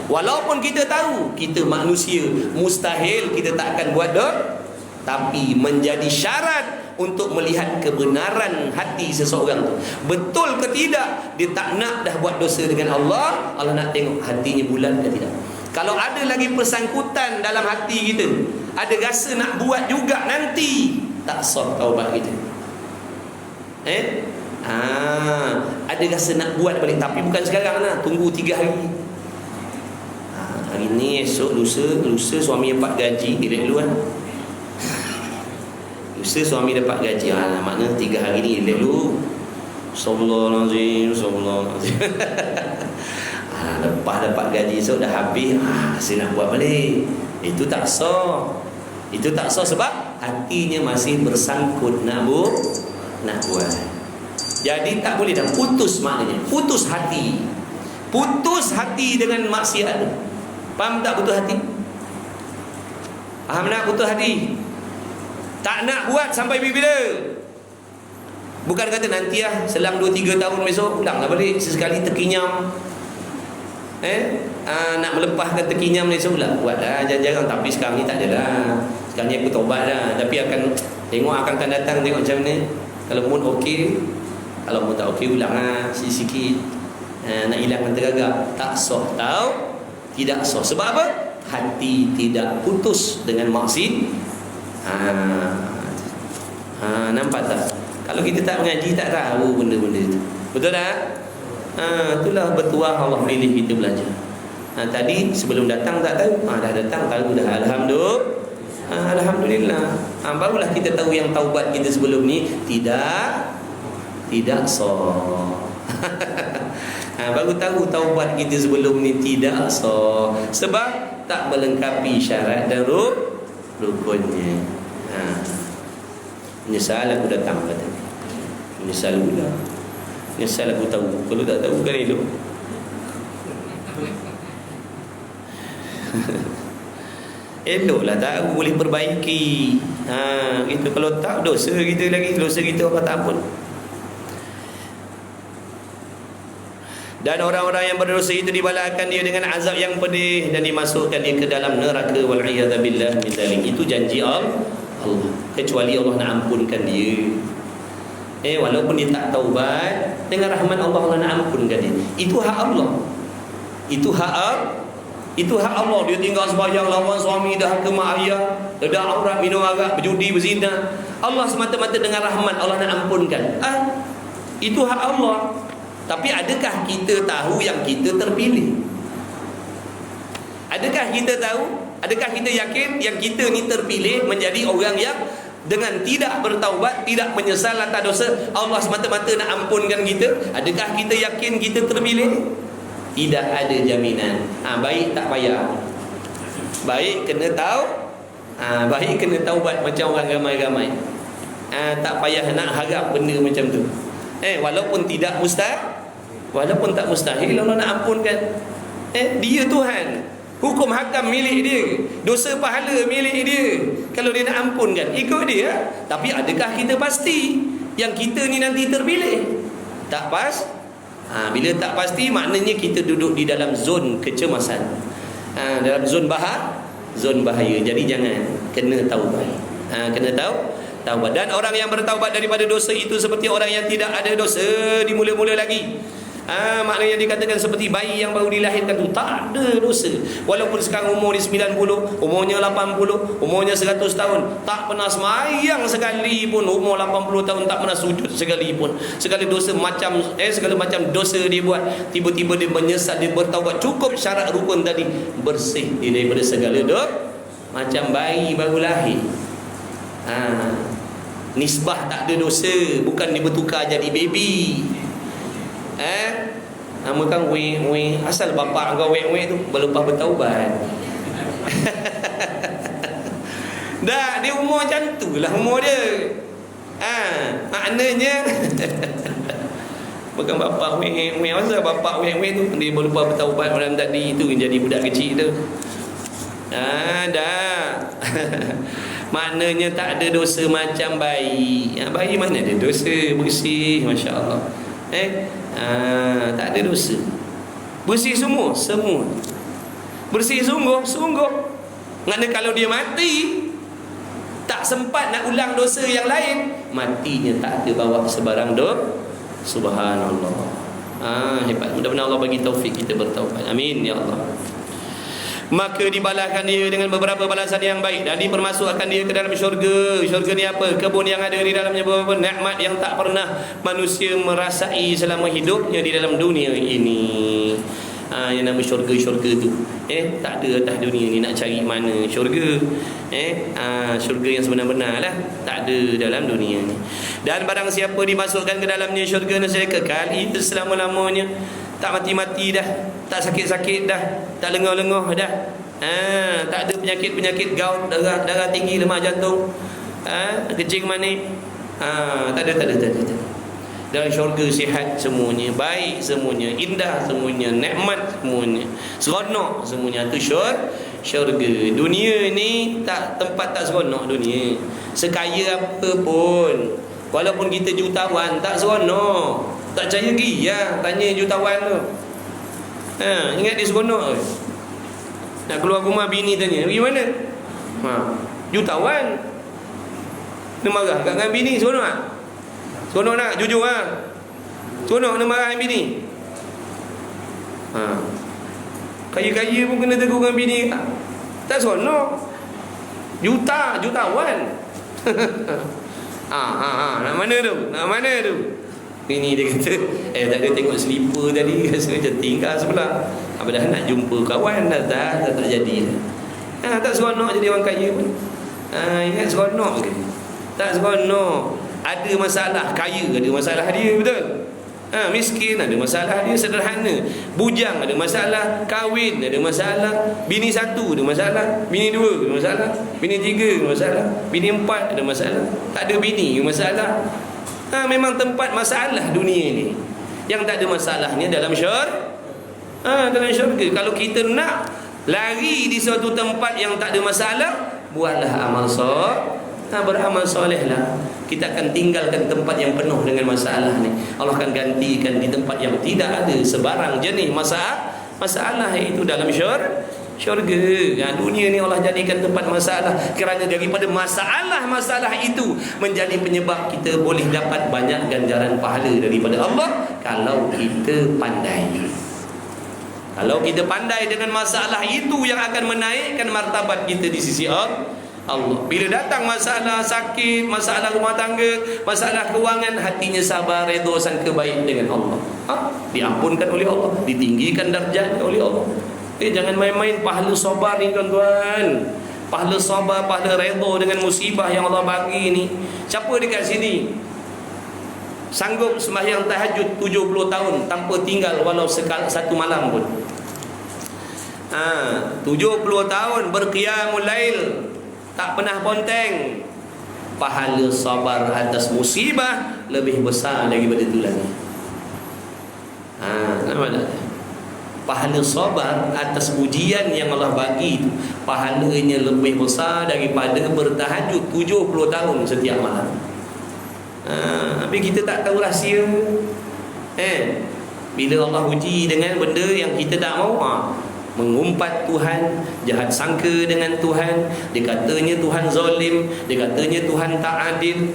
Walaupun kita tahu kita manusia, mustahil kita tak akan buat dosa, tapi menjadi syarat untuk melihat kebenaran hati seseorang tu. Betul ke tidak dia tak nak dah buat dosa dengan Allah, Allah nak tengok hatinya bulat ke tidak. Kalau ada lagi persangkutan dalam hati kita, ada rasa nak buat juga nanti, tak sah taubat kita. Ada rasa nak buat balik, tapi bukan sekarang lah, tunggu 3 hari. Hari ni, esok, lusa suami dapat gaji, kira dulu kan. Lusa suami dapat gaji, makna 3 hari ni dulu. Astagfirullahaladzim. Lepas dapat gaji esok dah habis, saya nak buat balik. Itu tak sah. Itu tak sah sebab hatinya masih bersangkut nak buat. Jadi tak boleh dah, putus maknanya. Putus hati. Putus hati dengan maksiat. Faham tak putus hati? Faham tak putus hati? Tak nak buat sampai bila? Bukan kata nanti selang 2-3 tahun besok ulanglah balik. Sesekali terkinyam, nak melepaskan terkinyam ni ulang buat dah jarang-jarang. Tapi sekarang ni tak adalah. Sekarang ni aku taubat dah. Tapi akan tengok, akan datang tengok macam mana. Kalau mood okey, kalau mood tak okey ulang lah sikit-sikit. Nak hilangkan tergagap, tak sah. Tahu? Tidak sah. Sebab apa? Hati tidak putus dengan maksiat. Nampak tak? Kalau kita tak mengaji, tak tahu benda-benda itu. Betul tak? Itulah bertuah Allah pilih kita belajar. Tadi sebelum datang tak tahu, dah datang tahu dah. Alhamdulillah. Barulah kita tahu yang taubat kita sebelum ni tidak sah. Baru tahu taubat kita sebelum ni tidak sah, sebab tak melengkapi syarat dan rukunnya. Menyesal aku datang kata. Menyesal pula. Menyesal aku tahu. Kalau tak tahu kan elok. Eloklah tak, aku boleh perbaiki. Itu kalau tak, dosa kita lagi. Dosa kita apa tak ampun. Dan orang-orang yang berdosa itu dibalakkan dia dengan azab yang pedih dan dimasukkan dia ke dalam neraka, wal'iyadzubillah min dzalik. Itu janji Allah. Kecuali Allah nak ampunkan dia. Walaupun dia tak taubat, dengan rahmat Allah, Allah nak ampunkan dia. Itu hak Allah. Itu hak Allah. Dia tinggal sembahyang, lawan suami, dah ke mak ayah, dah aurat, minum arak, berjudi, berzina. Allah semata-mata dengan rahmat Allah nak ampunkan. Itu hak Allah. Tapi adakah kita tahu yang kita terpilih? Adakah kita tahu? Adakah kita yakin yang kita ni terpilih menjadi orang yang dengan tidak bertaubat, tidak menyesal atas dosa, Allah semata-mata nak ampunkan kita? Adakah kita yakin kita terpilih? Tidak ada jaminan. Baik tak payah. Baik kena tahu. Baik kena taubat macam orang ramai-ramai. Tak payah nak harap benda macam tu. Walaupun tidak mustahil, walaupun tak mustahil, Allah nak ampunkan. Dia Tuhan. Hukum hakam milik dia, dosa pahala milik dia. Kalau dia nak ampunkan, ikut dia. Tapi adakah kita pasti yang kita ni nanti terpilih? Tak pas. Bila tak pasti, maknanya kita duduk di dalam zon kecemasan, dalam zon bahaya. Jadi jangan, kena taubat. Kena taubat. Dan orang yang bertaubat daripada dosa itu seperti orang yang tidak ada dosa dimula-mula lagi. Maknanya dikatakan seperti bayi yang baru dilahirkan tu, tak ada dosa. Walaupun sekarang umur dia 90, umurnya 80, umurnya 100 tahun, tak pernah semayang sekali pun. Umur 80 tahun tak pernah sujud sekali pun. Segala dosa macam segala macam dosa dia buat. Tiba-tiba dia menyesal, dia bertaubat. Cukup syarat rukun tadi, bersih dia daripada segala dosa. Macam bayi baru lahir. Nisbah tak ada dosa, bukan dia bertukar jadi baby. Nama kan weh, asal bapak kau weh tu berlepas bertaubat. Dah, dia umur macam tu lah umur dia. Maknanya bukan bapak weh, asal bapak weh tu dia berlepas bertaubat malam tadi tu jadi budak kecil tu. Dah. Maknanya tak ada dosa macam bayi. Bayi mana ada dosa, bersih, masya-Allah. Tak ada dosa. Bersih semua. Bersih sungguh. Kerana kalau dia mati, tak sempat nak ulang dosa yang lain, matinya tak ada bawa sebarang dosa. Subhanallah. Hebat. Mudah-mudahan Allah bagi taufik kita bertaubat. Amin ya Allah. Maka dibalaskan dia dengan beberapa balasan yang baik dan dipermasukkan dia ke dalam syurga. Syurga ni apa? Kebun yang ada di dalamnya beberapa nikmat yang tak pernah manusia merasai selama hidupnya di dalam dunia ini. Yang nama syurga-syurga tu tak ada atas dunia ni. Nak cari mana syurga? Syurga yang sebenar-benar lah tak ada dalam dunia ni. Dan barang siapa dimasukkan ke dalamnya syurga ni, saya kekal itu selama-lamanya. Tak mati-mati dah, tak sakit-sakit dah, tak lengah-lengah dah. Tak ada penyakit-penyakit gout, darah tinggi, lemak jantung, kencing manis. Tak ada. Dalam syurga sihat semuanya, baik semuanya, indah semuanya, nikmat semuanya, seronok semuanya. Itu syurga. Dunia ni tempat tak seronok dunia. Sekaya apa pun, walaupun kita jutawan, tak seronok. Tak percaya pergi tanya jutawan tu. Ingat dia seronok. Nak keluar rumah bini tanya, pergi mana? Jutawan. Dia marah kat dengan bini, seronok tak? Seronok nak? Jujur Seronok nak marah dengan bini? Kaya-kaya pun kena tegur dengan bini. Tak seronok. Jutawan. Nak mana tu? Bini dia kata, tak ada tengok selipar tadi, rasa macam tinggal sebelah. Padahal nak jumpa kawan dah tak jadi. Tak seronok jadi orang kaya pun. Ingat seronok ke? Tak seronok. Ada masalah, kaya ada masalah dia, betul? Miskin ada masalah dia, sederhana. Bujang ada masalah, kahwin ada masalah, bini satu ada masalah, bini dua ada masalah, bini tiga ada masalah, bini empat ada masalah, tak ada bini ada masalah. Memang tempat masalah dunia ni. Yang tak ada masalahnya dalam dalam syurga. Kalau kita nak lari di suatu tempat yang tak ada masalah, buatlah amal beramal soleh lah. Kita akan tinggalkan tempat yang penuh dengan masalah ni. Allah akan gantikan di tempat yang tidak ada sebarang jenis masalah, itu dalam syurga. Dunia ni Allah jadikan tempat masalah, kerana daripada masalah itu menjadi penyebab kita boleh dapat banyak ganjaran pahala daripada Allah kalau kita pandai. Kalau kita pandai dengan masalah itu yang akan menaikkan martabat kita di sisi Allah. Bila datang masalah sakit, masalah rumah tangga, masalah kewangan, hatinya sabar, redha, sangka baik dengan Allah. Diampunkan oleh Allah, ditinggikan darjat oleh Allah. Jangan main-main pahala sabar ni tuan-tuan. Pahala sabar, pahala redha dengan musibah yang Allah bagi ni. Siapa dekat sini sanggup sembahyang tahajud 70 tahun tanpa tinggal walau satu malam pun? 70 tahun berqiyamul lail, tak pernah ponteng. Pahala sabar atas musibah lebih besar daripada itu lagi. Nampak tak? Pahala sabar atas ujian yang Allah bagi itu, pahalanya lebih besar daripada bertahajud 70 tahun setiap malam. Tapi kita tak tahu rahsia. Bila Allah uji dengan benda yang kita tak mau, mengumpat Tuhan, jahat sangka dengan Tuhan, dia katanya Tuhan zalim, dia katanya Tuhan tak adil.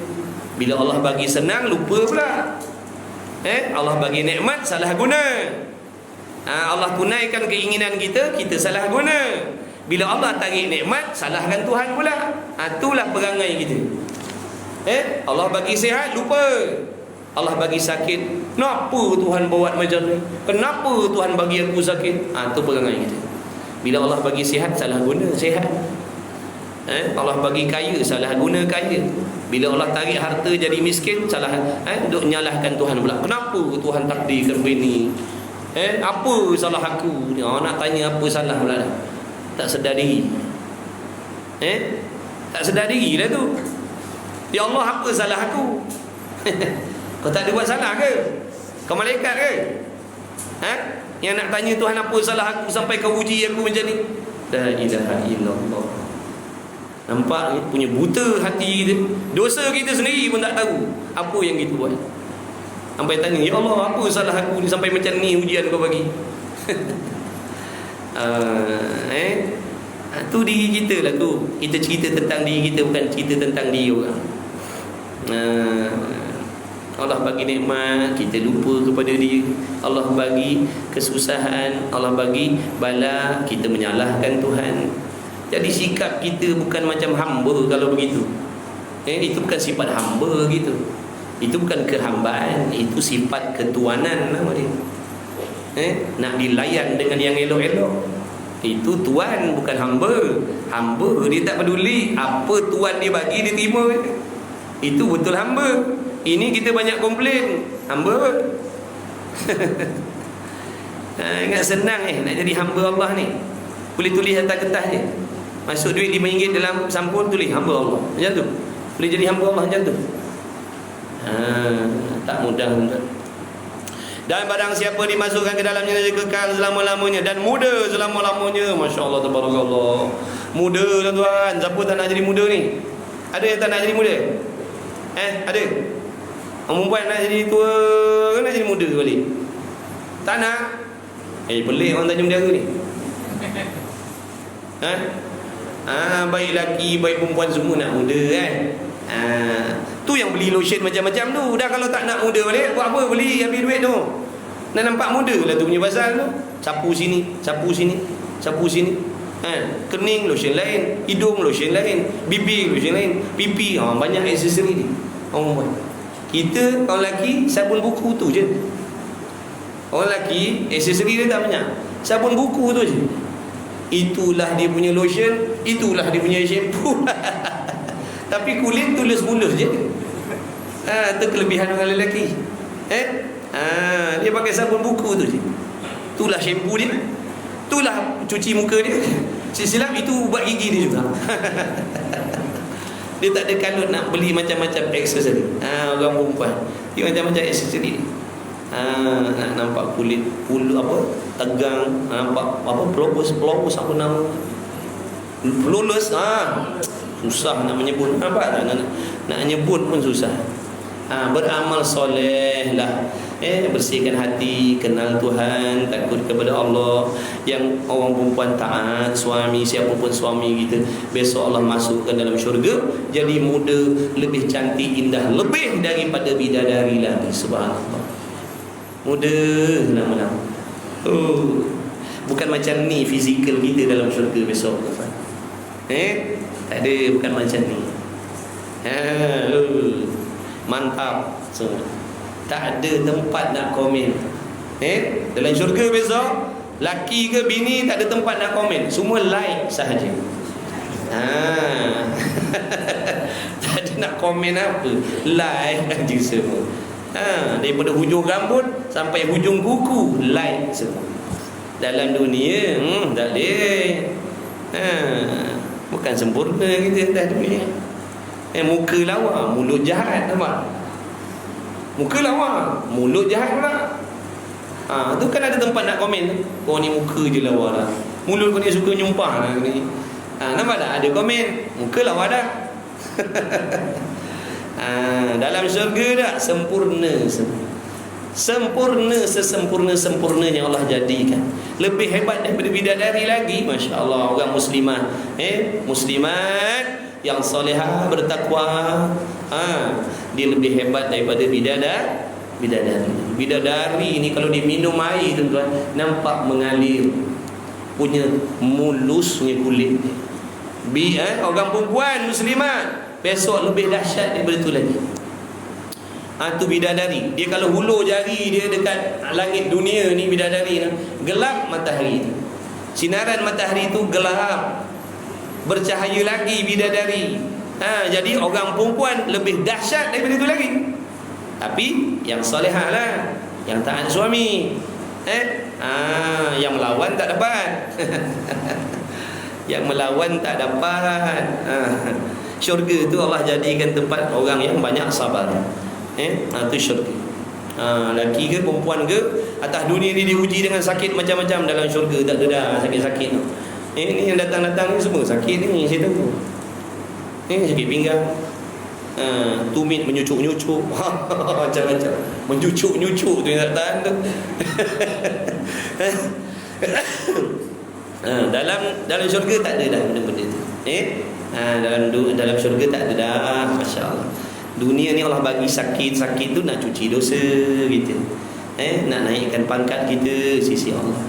Bila Allah bagi senang, lupa pula. Allah bagi nikmat, salah guna. Allah tunaikan keinginan kita, kita salah guna. Bila Allah tarik nikmat, salahkan Tuhan pula. Itulah perangai kita. Allah bagi sihat, lupa. Allah bagi sakit, kenapa Tuhan buat macam ni? Kenapa Tuhan bagi aku sakit? Itu perangai kita. Bila Allah bagi sihat, salah guna sihat. Allah bagi kaya, salah guna kaya. Bila Allah tarik harta jadi miskin, salah duk nyalahkan Tuhan pula. Kenapa Tuhan takdirkan begini? Apa salah aku? Nak tanya apa salah pula dah. Tak sedar diri. Tak sedar diri dah tu. Ya Allah, apa salah aku? Kau tak ada buat salah ke? Kau malaikat ke? Yang nak tanya Tuhan apa salah aku sampai kau uji aku macam ni? La ilaha illallah. Nampak punya buta hati kita. Dosa kita sendiri pun tak tahu apa yang kita buat. Sampai tanya, ya Allah, apa salah aku ni sampai macam ni ujian kau bagi? Tu diri kita lah tu. Kita cerita tentang diri kita, bukan cerita tentang diri orang. Allah bagi nikmat, kita lupa kepada dia. Allah bagi kesusahan, Allah bagi bala, kita menyalahkan Tuhan. Jadi sikap kita bukan macam hamba kalau begitu. Itu bukan sifat hamba gitu. Itu bukan kehambaan, itu sifat ketuanan nama dia. Nak dilayan dengan yang elok-elok. Itu tuan, bukan hamba. Hamba dia tak peduli apa tuan dia bagi, dia terima. Itu betul hamba. Ini kita banyak komplain, hamba. Ingat senang nak jadi hamba Allah ni. Boleh tulis atas kertas je. Masuk duit RM5 dalam sampul, tulis hamba Allah. Macam tu. Boleh jadi hamba Allah macam tu. Tak mudah. Dan barang siapa dimasukkan ke dalamnya dia kekal selama-lamanya dan muda selama-lamanya. Masya Allah, tabarakallah. Muda tuan-tuan. Siapa tak nak jadi muda ni? Ada yang tak nak jadi muda? Ada? Orang perempuan nak jadi tua ke nak jadi muda balik? Tak nak? Pelik orang tanya benda ni. Baik lelaki, baik perempuan semua nak muda kan? Tu yang beli lotion macam-macam tu. Dah kalau tak nak muda balik, buat apa beli ambil duit tu? Nak nampak muda lah tu punya pasal tu. Sapu sini, sapu sini, sapu sini. Kening lotion lain, hidung lotion lain, bibir lotion lain, pipi, banyak aksesori ni. Kita orang lelaki sabun buku tu je. Orang lelaki aksesori dia tak banyak. Sabun buku tu je. Itulah dia punya lotion, itulah dia punya shampoo. Tapi kulit tulus mulus je. Itu kelebihan orang lelaki. Dia pakai sabun buku tu je. Itulah shampoo dia, itulah cuci muka dia. Silap itu ubat gigi dia juga. Dia tak ada kalut nak beli macam-macam aksesori. Orang perempuan dia macam-macam aksesori. Nak nampak kulit pulu apa tegang, nampak apa pelopos apa nama flawless, susah nak menyebut. Nampak tak? Nak menyebut pun susah. Beramal soleh lah, bersihkan hati, kenal Tuhan, takut kepada Allah. Yang orang perempuan taat suami, siapa pun suami kita, besok Allah masukkan dalam syurga, jadi muda, lebih cantik, indah, lebih daripada bidadari lagi. Subhanallah, muda lama-lama. Bukan macam ni fizikal kita dalam syurga besok. Tak ada, bukan macam ni. Mantap semua. Tak ada tempat nak komen. Dalam syurga besok, laki ke bini tak ada tempat nak komen, semua like sahaja. Tak ada nak komen apa, like aja semua. Daripada hujung rambut sampai hujung kuku, like semua. Dalam dunia tak boleh. Bukan sempurna kita dalam dunia. Muka lawa, mulut jahat, nampak? Muka lawa, mulut jahat pula. Tu kan ada tempat nak komen. Kau ni muka je lawa lah, mulut kau ni suka nyumpah lah ni. Nampak tak? Ada komen, muka lawa dah. Dalam syurga dah sempurna semua. Sempurna, sesempurna-sempurnanya Allah jadikan. Lebih hebat daripada bidadari lagi. Masya Allah, orang muslimah, muslimat yang solehah, bertakwa, dia lebih hebat daripada bidadari. Bidadari ni kalau dia minum air, tuan-tuan, nampak mengalir, punya mulus punya kulit. Orang perempuan muslimat besok lebih dahsyat daripada tu lagi. Tu bidadari. Dia kalau hulur jari dia dekat langit dunia ni, bidadari ni, gelap matahari. Sinaran matahari tu gelap, bercahaya lagi bidadari. Jadi orang perempuan lebih dahsyat daripada itu lagi. Tapi yang solehah lah, yang taat suami. Yang melawan tak dapat. Yang melawan tak dapat. Syurga tu Allah jadikan tempat orang yang banyak sabar. Itu syurga. Laki ke perempuan ke, atas dunia ni diuji dengan sakit macam-macam, dalam syurga tak ada dah sakit-sakit. Ni yang datang-datang ni semua sakit ni, saya tahu. Ni sakit pinggang, tumit menyucuk-nyucuk, macam-macam. Menyucuk-nyucuk tu yang tak tahan tu. Dalam syurga tak ada dah benda-benda tu. Dalam syurga tak ada dah. Masya Allah. Dunia ni Allah bagi sakit-sakit tu nak cuci dosa kita, nak naikkan pangkat kita sisi Allah.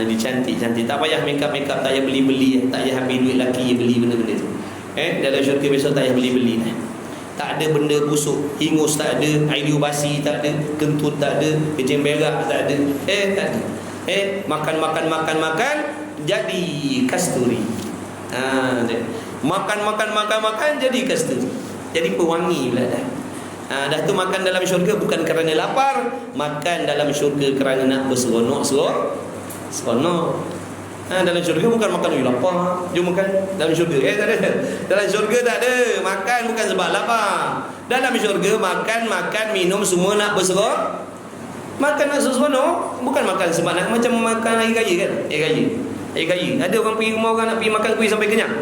Dia cantik-cantik, tak payah make up, tak payah beli-beli, tak payah ambil duit laki beli benda-benda tu. Dalam syurga besok tak payah beli-beli. Tak ada benda busuk, hingus tak ada, air basi tak ada, kentut tak ada, kecing berak tak ada. Tak ada. Makan jadi kasturi. Makan jadi kasturi, jadi pewangi pula dah. Dah tu makan dalam syurga bukan kerana lapar, makan dalam syurga kerana nak berseronok. Dalam syurga bukan makan lapar, jom makan dalam syurga. Tak ada. Dalam syurga tak ada makan bukan sebab lapar. Dalam syurga makan minum semua nak berseronok. Makan nak seronok, bukan makan sebab nak, macam makan air raya kan. Air raya. Ada orang pergi rumah orang nak pergi makan kuih sampai kenyang.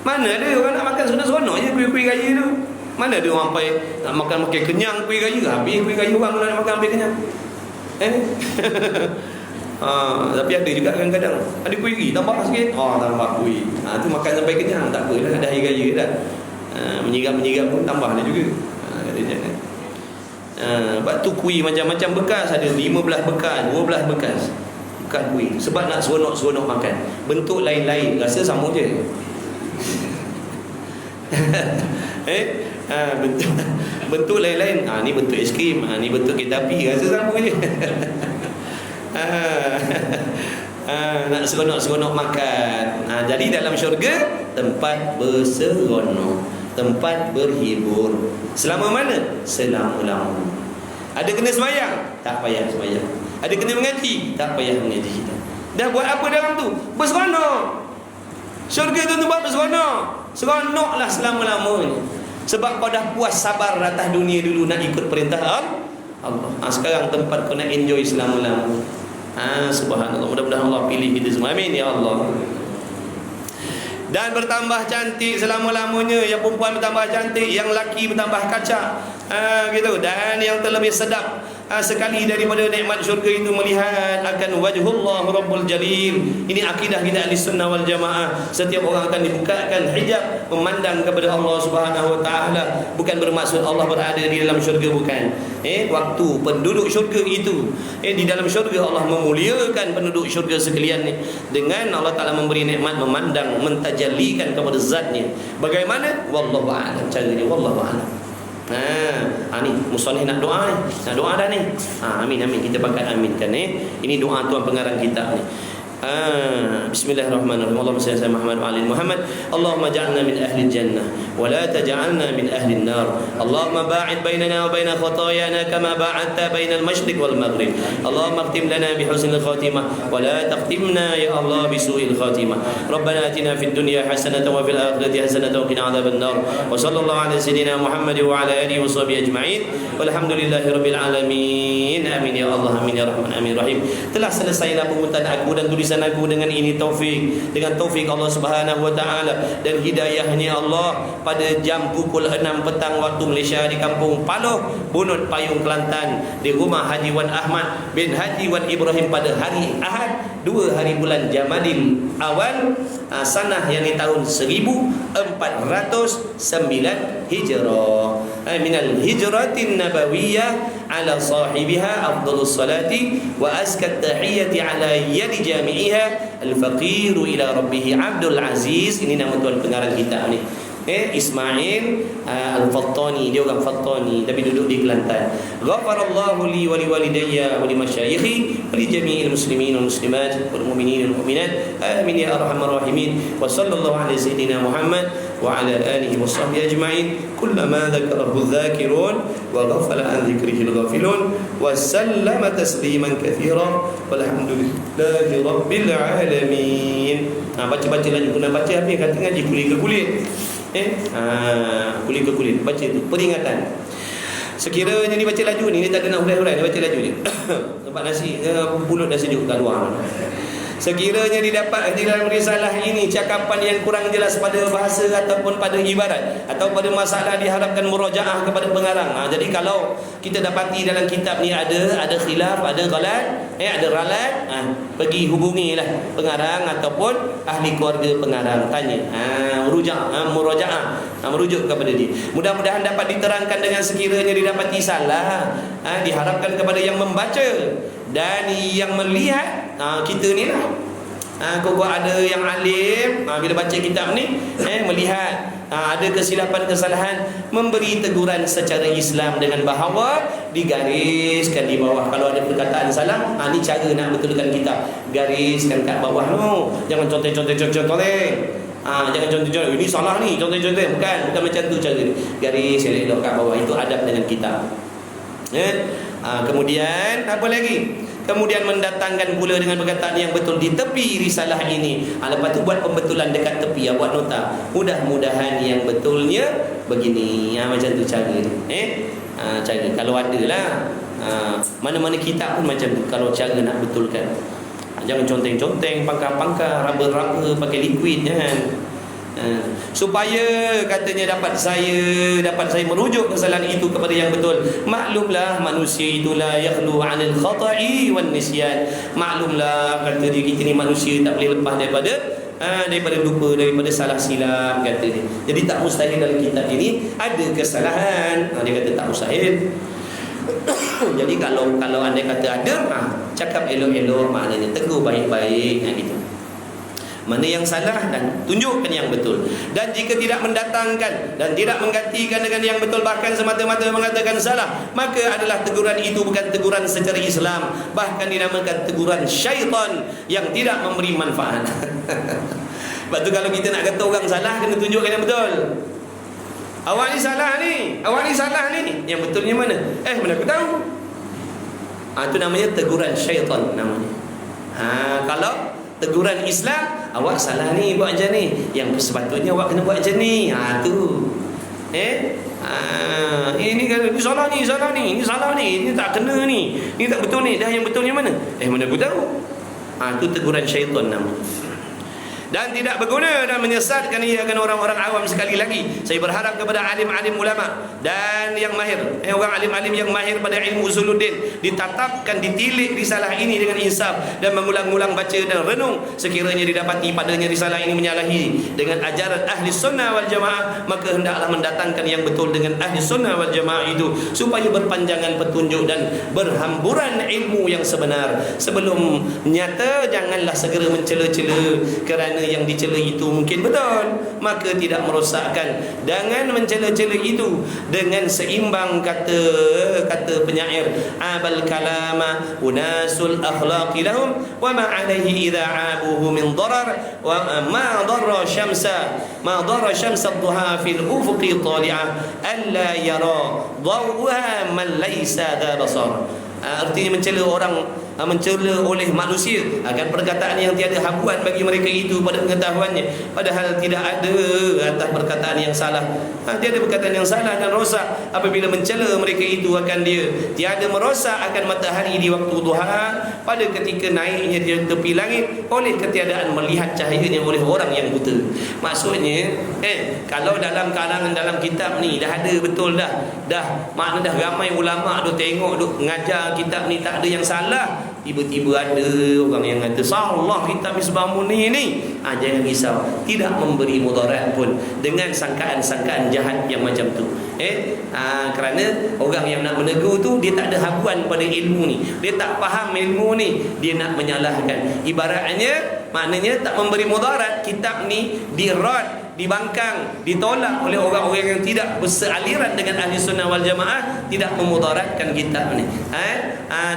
Mana ada orang nak makan seronok je kuih raya tu. Mana ada orang sampai nak makan kenyang kuih raya. Habis kuih raya orang nak makan sampai kenyang. Tapi ada juga kadang-kadang ada kuih lagi, tambah sikit, tambah kuih. Tu makan sampai kenyang, tak apalah, dah hari raya dah. Menyirap pun tambah dia juga. Batu kuih macam-macam bekas, ada 15 bekas, 12 bekas. Bukan kuih. Sebab nak seronok-seronok makan. Bentuk lain-lain, rasa sama je. bentuk lain-lain. Ni bentuk aiskrim, ni bentuk kereta api, rasa sama je. Nak seronok-seronok makan. Jadi dalam syurga tempat berseronok, tempat berhibur. Selama mana? Selama-lama. Ada kena semayang? Tak payah semayang. Ada kena mengaji? Tak payah mengaji. Dah buat apa dalam tu? Berseronok. Syurga tu tempat berseronok. Seronoklah selama-lamanya. Sebab kau dah puas sabar atas dunia dulu nak ikut perintah Allah. Sekarang tempat kau nak enjoy selama-lama. Subhanallah. Mudah-mudahan Allah pilih kita semua. Amin ya Allah. Dan bertambah cantik selama-lamanya. Yang perempuan bertambah cantik, yang lelaki bertambah kacak. Gitu. Dan yang terlebih sedap sekali daripada nikmat syurga itu melihat akan wajhullah Rabbul Jalil. Ini akidah kita ahli sunnah wal jamaah. Setiap orang akan dibukakan hijab memandang kepada Allah Subhanahu wa taala. Bukan bermaksud Allah berada di dalam syurga, bukan. Waktu penduduk syurga itu di dalam syurga, Allah memuliakan penduduk syurga sekalian ni dengan Allah Taala memberi nikmat memandang, mentajallikan kepada zatnya. Bagaimana? Wallahu a'lam caranya, wallahu a'lam. Ni musallih nak doa ni. Nak doa dah ni. Amin amin, kita pakai aminkan Ini doa tuan pengarang kitab ni. Bismillahirrahmanirrahim. Allahumma salli ala Muhammad wa ali Muhammad. Allahumma ja'alna min ahli jannah wa la taj'alna min ahli an-nar. Allahumma ba'id bainana wa baina khataayana kama ba'adta bainal masyriq wal maghrib. Allahumma khtim lana bi husnil khatimah wa la taqtimna ya Allah bi su'il khatimah. Rabbana atina fid dunya hasanatan wa fil akhirati hasanatan wa qina adzaban nar. Wa sallallahu ala sayyidina Muhammad wa ala alihi wa sahbihi ajma'in. Walhamdulillahi rabbil alamin. Amin ya Allah, amin ya Rahman, amin Rahim. Telah selesailah pungutan aku dan tulisan aku dengan ini taufik, dengan taufik Allah Subhanahu wa taala dan hidayahnya Allah pada jam pukul 6 petang waktu Malaysia di Kampung Paloh, Bunut Payung, Kelantan, di rumah Haji Wan Ahmad bin Haji Wan Ibrahim pada hari Ahad 2 hari bulan Jamadil Awal sanah yang di tahun 1409 Hijrah. Minal hijratin nabawiyah ala sahibiha afdalus salati wa azkat tahiyyati ala yadi jami'iha al-faqir ila rabbih Abdul Aziz. Ini nama tuan pengarang kitab ni. Ismail Al-Fattani, dia orang Fattani tapi duduk di Kelantan. Ghafarallahu li wa li walidayya wa li masyayikhi wa li jami'il muslimin wal muslimat wal mu'minin wal mu'minat. Amin ya arhamar rahimin. Wa sallallahu ala sayyidina Muhammad wa ala alihi wa sahbihi ajma'in. Kullama dzakarahu dzakirun wa ghafala an dzikrihi al-ghafilun wa sallama tasliman katsiran walhamdulillahi rabbil alamin. Baca-baca lagi, kena baca habis kata ngaji kulit ke kulit. Kulit ke kulit. Baca tu peringatan. Sekiranya ni baca laju ni tak ada nak hurai-hurai, dia baca laju je. Sebab nasi mulut dah sejuk kat luar. Sekiranya didapat di dalam risalah ini cakapan yang kurang jelas pada bahasa ataupun pada ibarat atau pada masalah, diharapkan murajaah kepada pengarang. Jadi kalau kita dapati dalam kitab ni ada khilaf, ada ghalat, ada ralat, pergi hubungilah pengarang ataupun ahli keluarga pengarang, tanya, murajaah, merujuk kepada dia. Mudah-mudahan dapat diterangkan dengan sekiranya didapati salah, diharapkan kepada yang membaca dan yang melihat, kita ni lah. Kau ada yang alim, bila baca kitab ni, melihat ada kesilapan-kesalahan, memberi teguran secara Islam dengan bahawa digariskan di bawah. Kalau ada perkataan salah, ni cara nak betulkan kitab, gariskan kat bawah tu. Jangan contoh-contoh. Jangan contoh-contoh, ini salah ni, contoh-contoh. Bukan macam tu cara ni. Garis elok kat bawah. Itu adab dengan kitab. Kemudian apa lagi? Kemudian mendatangkan pula dengan perkataan yang betul di tepi risalah ini. Lepas tu buat pembetulan dekat tepi, buat nota. Mudah-mudahan yang betulnya begini. Macam tu cara ni. Cara kalau ada lah. Mana-mana kitab pun macam tu. Kalau cara nak betulkan, jangan conteng-conteng, pangkar-pangkar, raba-raba, pakai liquid, jangan. Supaya katanya dapat saya merujuk kesalahan itu kepada yang betul. Maklumlah manusia itulah yakhlu 'anil khata'i wan nisyan. Maklumlah kata dia, kita ni manusia tak boleh lepas daripada lupa, daripada salah silap, kata dia. Jadi tak mustahil dalam kitab ini ada kesalahan. Dia kata tak mustahil. Jadi kalau anda kata ada, cakap elok-elok, maknanya tegur baik-baik, gitu. Mana yang salah dan tunjukkan yang betul. Dan jika tidak mendatangkan dan tidak menggantikan dengan yang betul, bahkan semata-mata mengatakan salah, maka adalah teguran itu bukan teguran secara Islam, bahkan dinamakan teguran syaitan yang tidak memberi manfaat. Sebab tu kalau kita nak kata orang salah, kena tunjukkan yang betul. Awak ni salah ni, awak ni salah ni, yang betulnya mana? Mana aku tahu? Itu namanya teguran syaitan namanya. Kalau teguran Islam, awak salah ni buat macam ni, yang sepatutnya awak kena buat macam ni. Tu. Ini kan ini salah ni, ini salah ni, ini tak kena ni, ini tak betul ni. Dah yang betulnya mana? Mana aku tahu? Itu teguran syaitan namanya. Dan tidak berguna dan menyesatkan ia akan orang-orang awam. Sekali lagi saya berharap kepada alim-alim ulama dan yang mahir, orang alim-alim yang mahir pada ilmu usuluddin, ditatapkan, ditilik risalah ini dengan insaf dan mengulang-ulang baca dan renung. Sekiranya didapati padanya risalah ini menyalahi dengan ajaran ahli sunnah wal jamaah, maka hendaklah mendatangkan yang betul dengan ahli sunnah wal jamaah itu, supaya berpanjangan petunjuk dan berhamburan ilmu yang sebenar. Sebelum nyata, janganlah segera mencela-cela, kerana yang dicela itu mungkin betul, maka tidak merosakkan. Jangan mencela-cela itu dengan seimbang kata penyair, abal kalama unasul akhlaqi lahum wa ma alaihi idza abuhu min darar wa ma darra syamsa ad-duha fil ufuqi tali'ah alla yara dawuha man laysa dha basar. Artinya mencela orang, mencela oleh manusia akan perkataan yang tiada habuan bagi mereka itu pada pengetahuannya, padahal tidak ada atas perkataan yang salah. Tiada perkataan yang salah dan rosak apabila mencela mereka itu akan dia tiada merosak akan matahari di waktu duha pada ketika naiknya di tepi langit oleh ketiadaan melihat cahayanya oleh orang yang buta. Maksudnya kalau dalam kalangan dalam kitab ni dah ada betul dah makna dah ramai ulama duk tengok duk ngajar kitab ni tak ada yang salah, tiba-tiba ada orang yang kata salah kitab Misbah Munir ni, jangan risau, tidak memberi mudarat pun dengan sangkaan-sangkaan jahat yang macam tu. Kerana orang yang nak menegur tu dia tak ada habuan pada ilmu ni, dia tak faham ilmu ni, dia nak menyalahkan. Ibaratnya maknanya tak memberi mudarat, kitab ni dirad, dibangkang, ditolak oleh orang-orang yang tidak bersealiran dengan ahli sunnah wal jamaah, tidak memudaratkan kitab ni.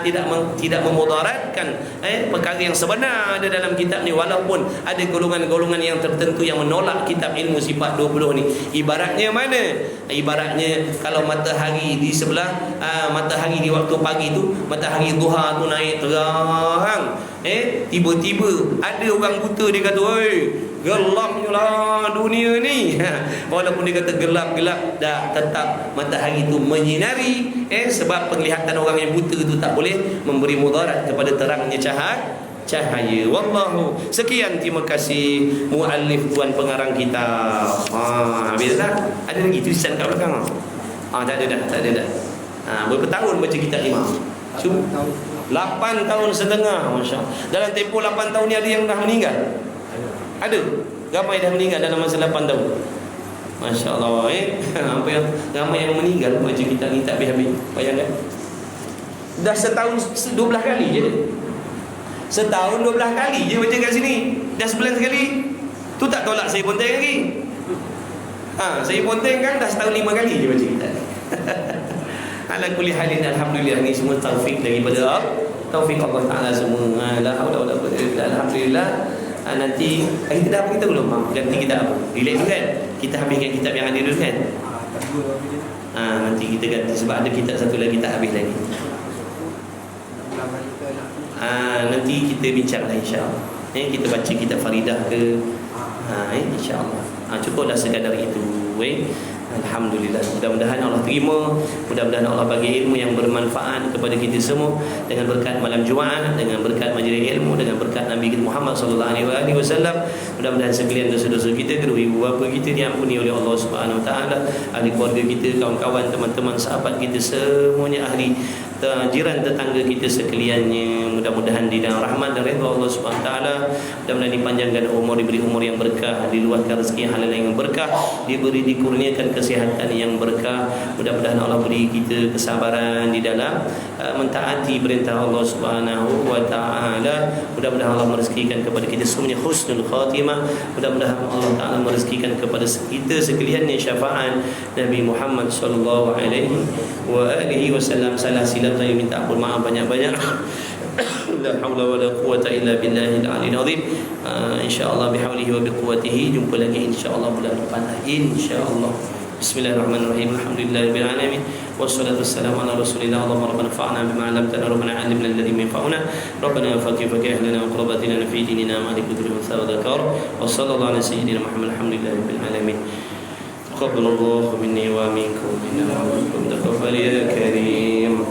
Tidak memudaratkan perkara yang sebenar ada dalam kitab ni, walaupun ada golongan-golongan yang tertentu yang menolak kitab ilmu sifat 20 ni. Ibaratnya mana? Ibaratnya kalau matahari di sebelah, matahari di waktu pagi tu, matahari duha tu naik terang, tiba-tiba ada orang buta, dia kata, oi, gelapnya lah dunia ni. Walaupun dia kata gelap-gelap, dah tetap matahari itu menyinari. Sebab penglihatan orang yang buta itu tak boleh memberi mudarat kepada terangnya cahaya. Wallahu. Sekian, terima kasih muallif tuan pengarang kita. Habis dah. Ada lagi tulisan kat belakang? Tak ada dah. Berapa tahun baca kitab Imam? 8 tahun setengah, masya-Allah. Dalam tempoh 8 tahun ni ada yang dah meninggal? Ada. Ramai dah meninggal dalam masa 8 tahun. Masya Allah. Ramai yang meninggal baca kitab ni tak habis-habis. Bayangkan. Dah setahun 12 kali je. Setahun 12 kali je baca kat sini. Dah sebulan sekali. Tu tak tolak saya ponteng lagi. Saya ponteng kan dah setahun 5 kali je baca kitab. Ala kulli halin, alhamdulillah, ni semua taufik daripada taufik Allah Taala semua. La haula wala quwwata illa billah. Alhamdulillah. Nanti kita dah kita belum ganti kita apa? Relax dulu kan? Kita habiskan kitab yang ada dulu kan? Nanti kita ganti sebab ada kitab satu lagi tak habis lagi. Nanti kita bincanglah insya-Allah. Kita baca kitab Faridah ke? Insya-Allah. Cukuplah sekadar itu. Alhamdulillah. Mudah-mudahan Allah terima, mudah-mudahan Allah bagi ilmu yang bermanfaat kepada kita semua dengan berkat malam Jumaat, dengan berkat majlis ilmu, dengan berkat Nabi kita Muhammad sallallahu alaihi wasallam. Mudah-mudahan segalian dosa-dosa kita, kedua ibu bapa kita diampuni oleh Allah Subhanahu wa taala, ahli keluarga kita, kawan-kawan, teman-teman, sahabat kita semuanya ahli jiran tetangga kita sekaliannya. Mudah-mudahan di dalam rahmat dan redha Allah Subhanahu taala, mudah-mudahan dipanjangkan umur, diberi umur yang berkah, diluaskan rezeki halal yang berkah, dikurniakan kesihatan yang berkah. Mudah-mudahan Allah beri kita kesabaran di dalam mentaati perintah Allah Subhanahu wa taala. Mudah-mudahan Allah merezekikan kepada kita semuanya husnul khatimah. Mudah-mudahan Allah taala merezekikan kepada kita sekaliannya syafaat Nabi Muhammad sallallahu alaihi wasallam. Salah silap saya minta ampun, maaf banyak-banyak. La haula wala quwata illa billahil aliyil azim. Insyaallah bihaulihi wa biquwwatihi jumpa lagi insyaallah bulan depan insyaallah. Bismillahirrahmanirrahim. Alhamdulillahirabbil alamin. Wassalatu wassalamu ala rasulillah. Allahumma rabbana fa'na bima 'allamtana rabbana 'allimna alladhi yanfa'una rabbana faqih lana wa qurbatina fi dinina ma likudri wa sadaqar wa sallallahu ala sayyidina Muhammad. Alhamdulillahirabbil alamin. Taqabbalallahu minni wa minkum innahu taqabbal ya karim.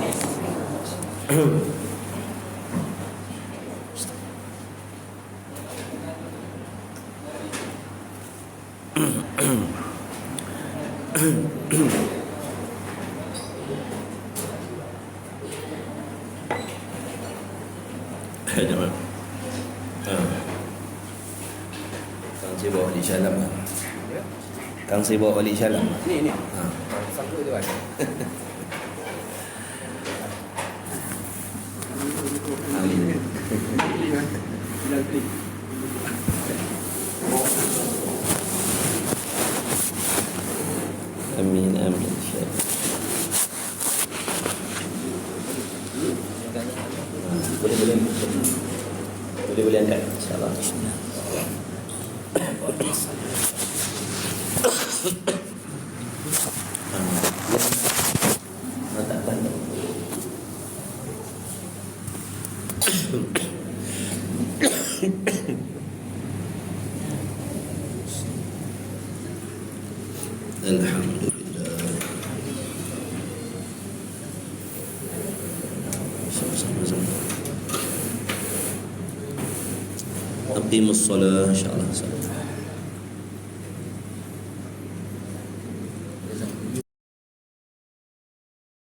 Jangan. Kang saya bawa balik syalam. Kang saya bawa balik syalam. Ni. Sangkut tu kan. Amin amin. Boleh angkat insyaallah. Bismillah. Tak pandang. Alhamdulillah. Sama-sama. Aqimus salah insyaallah.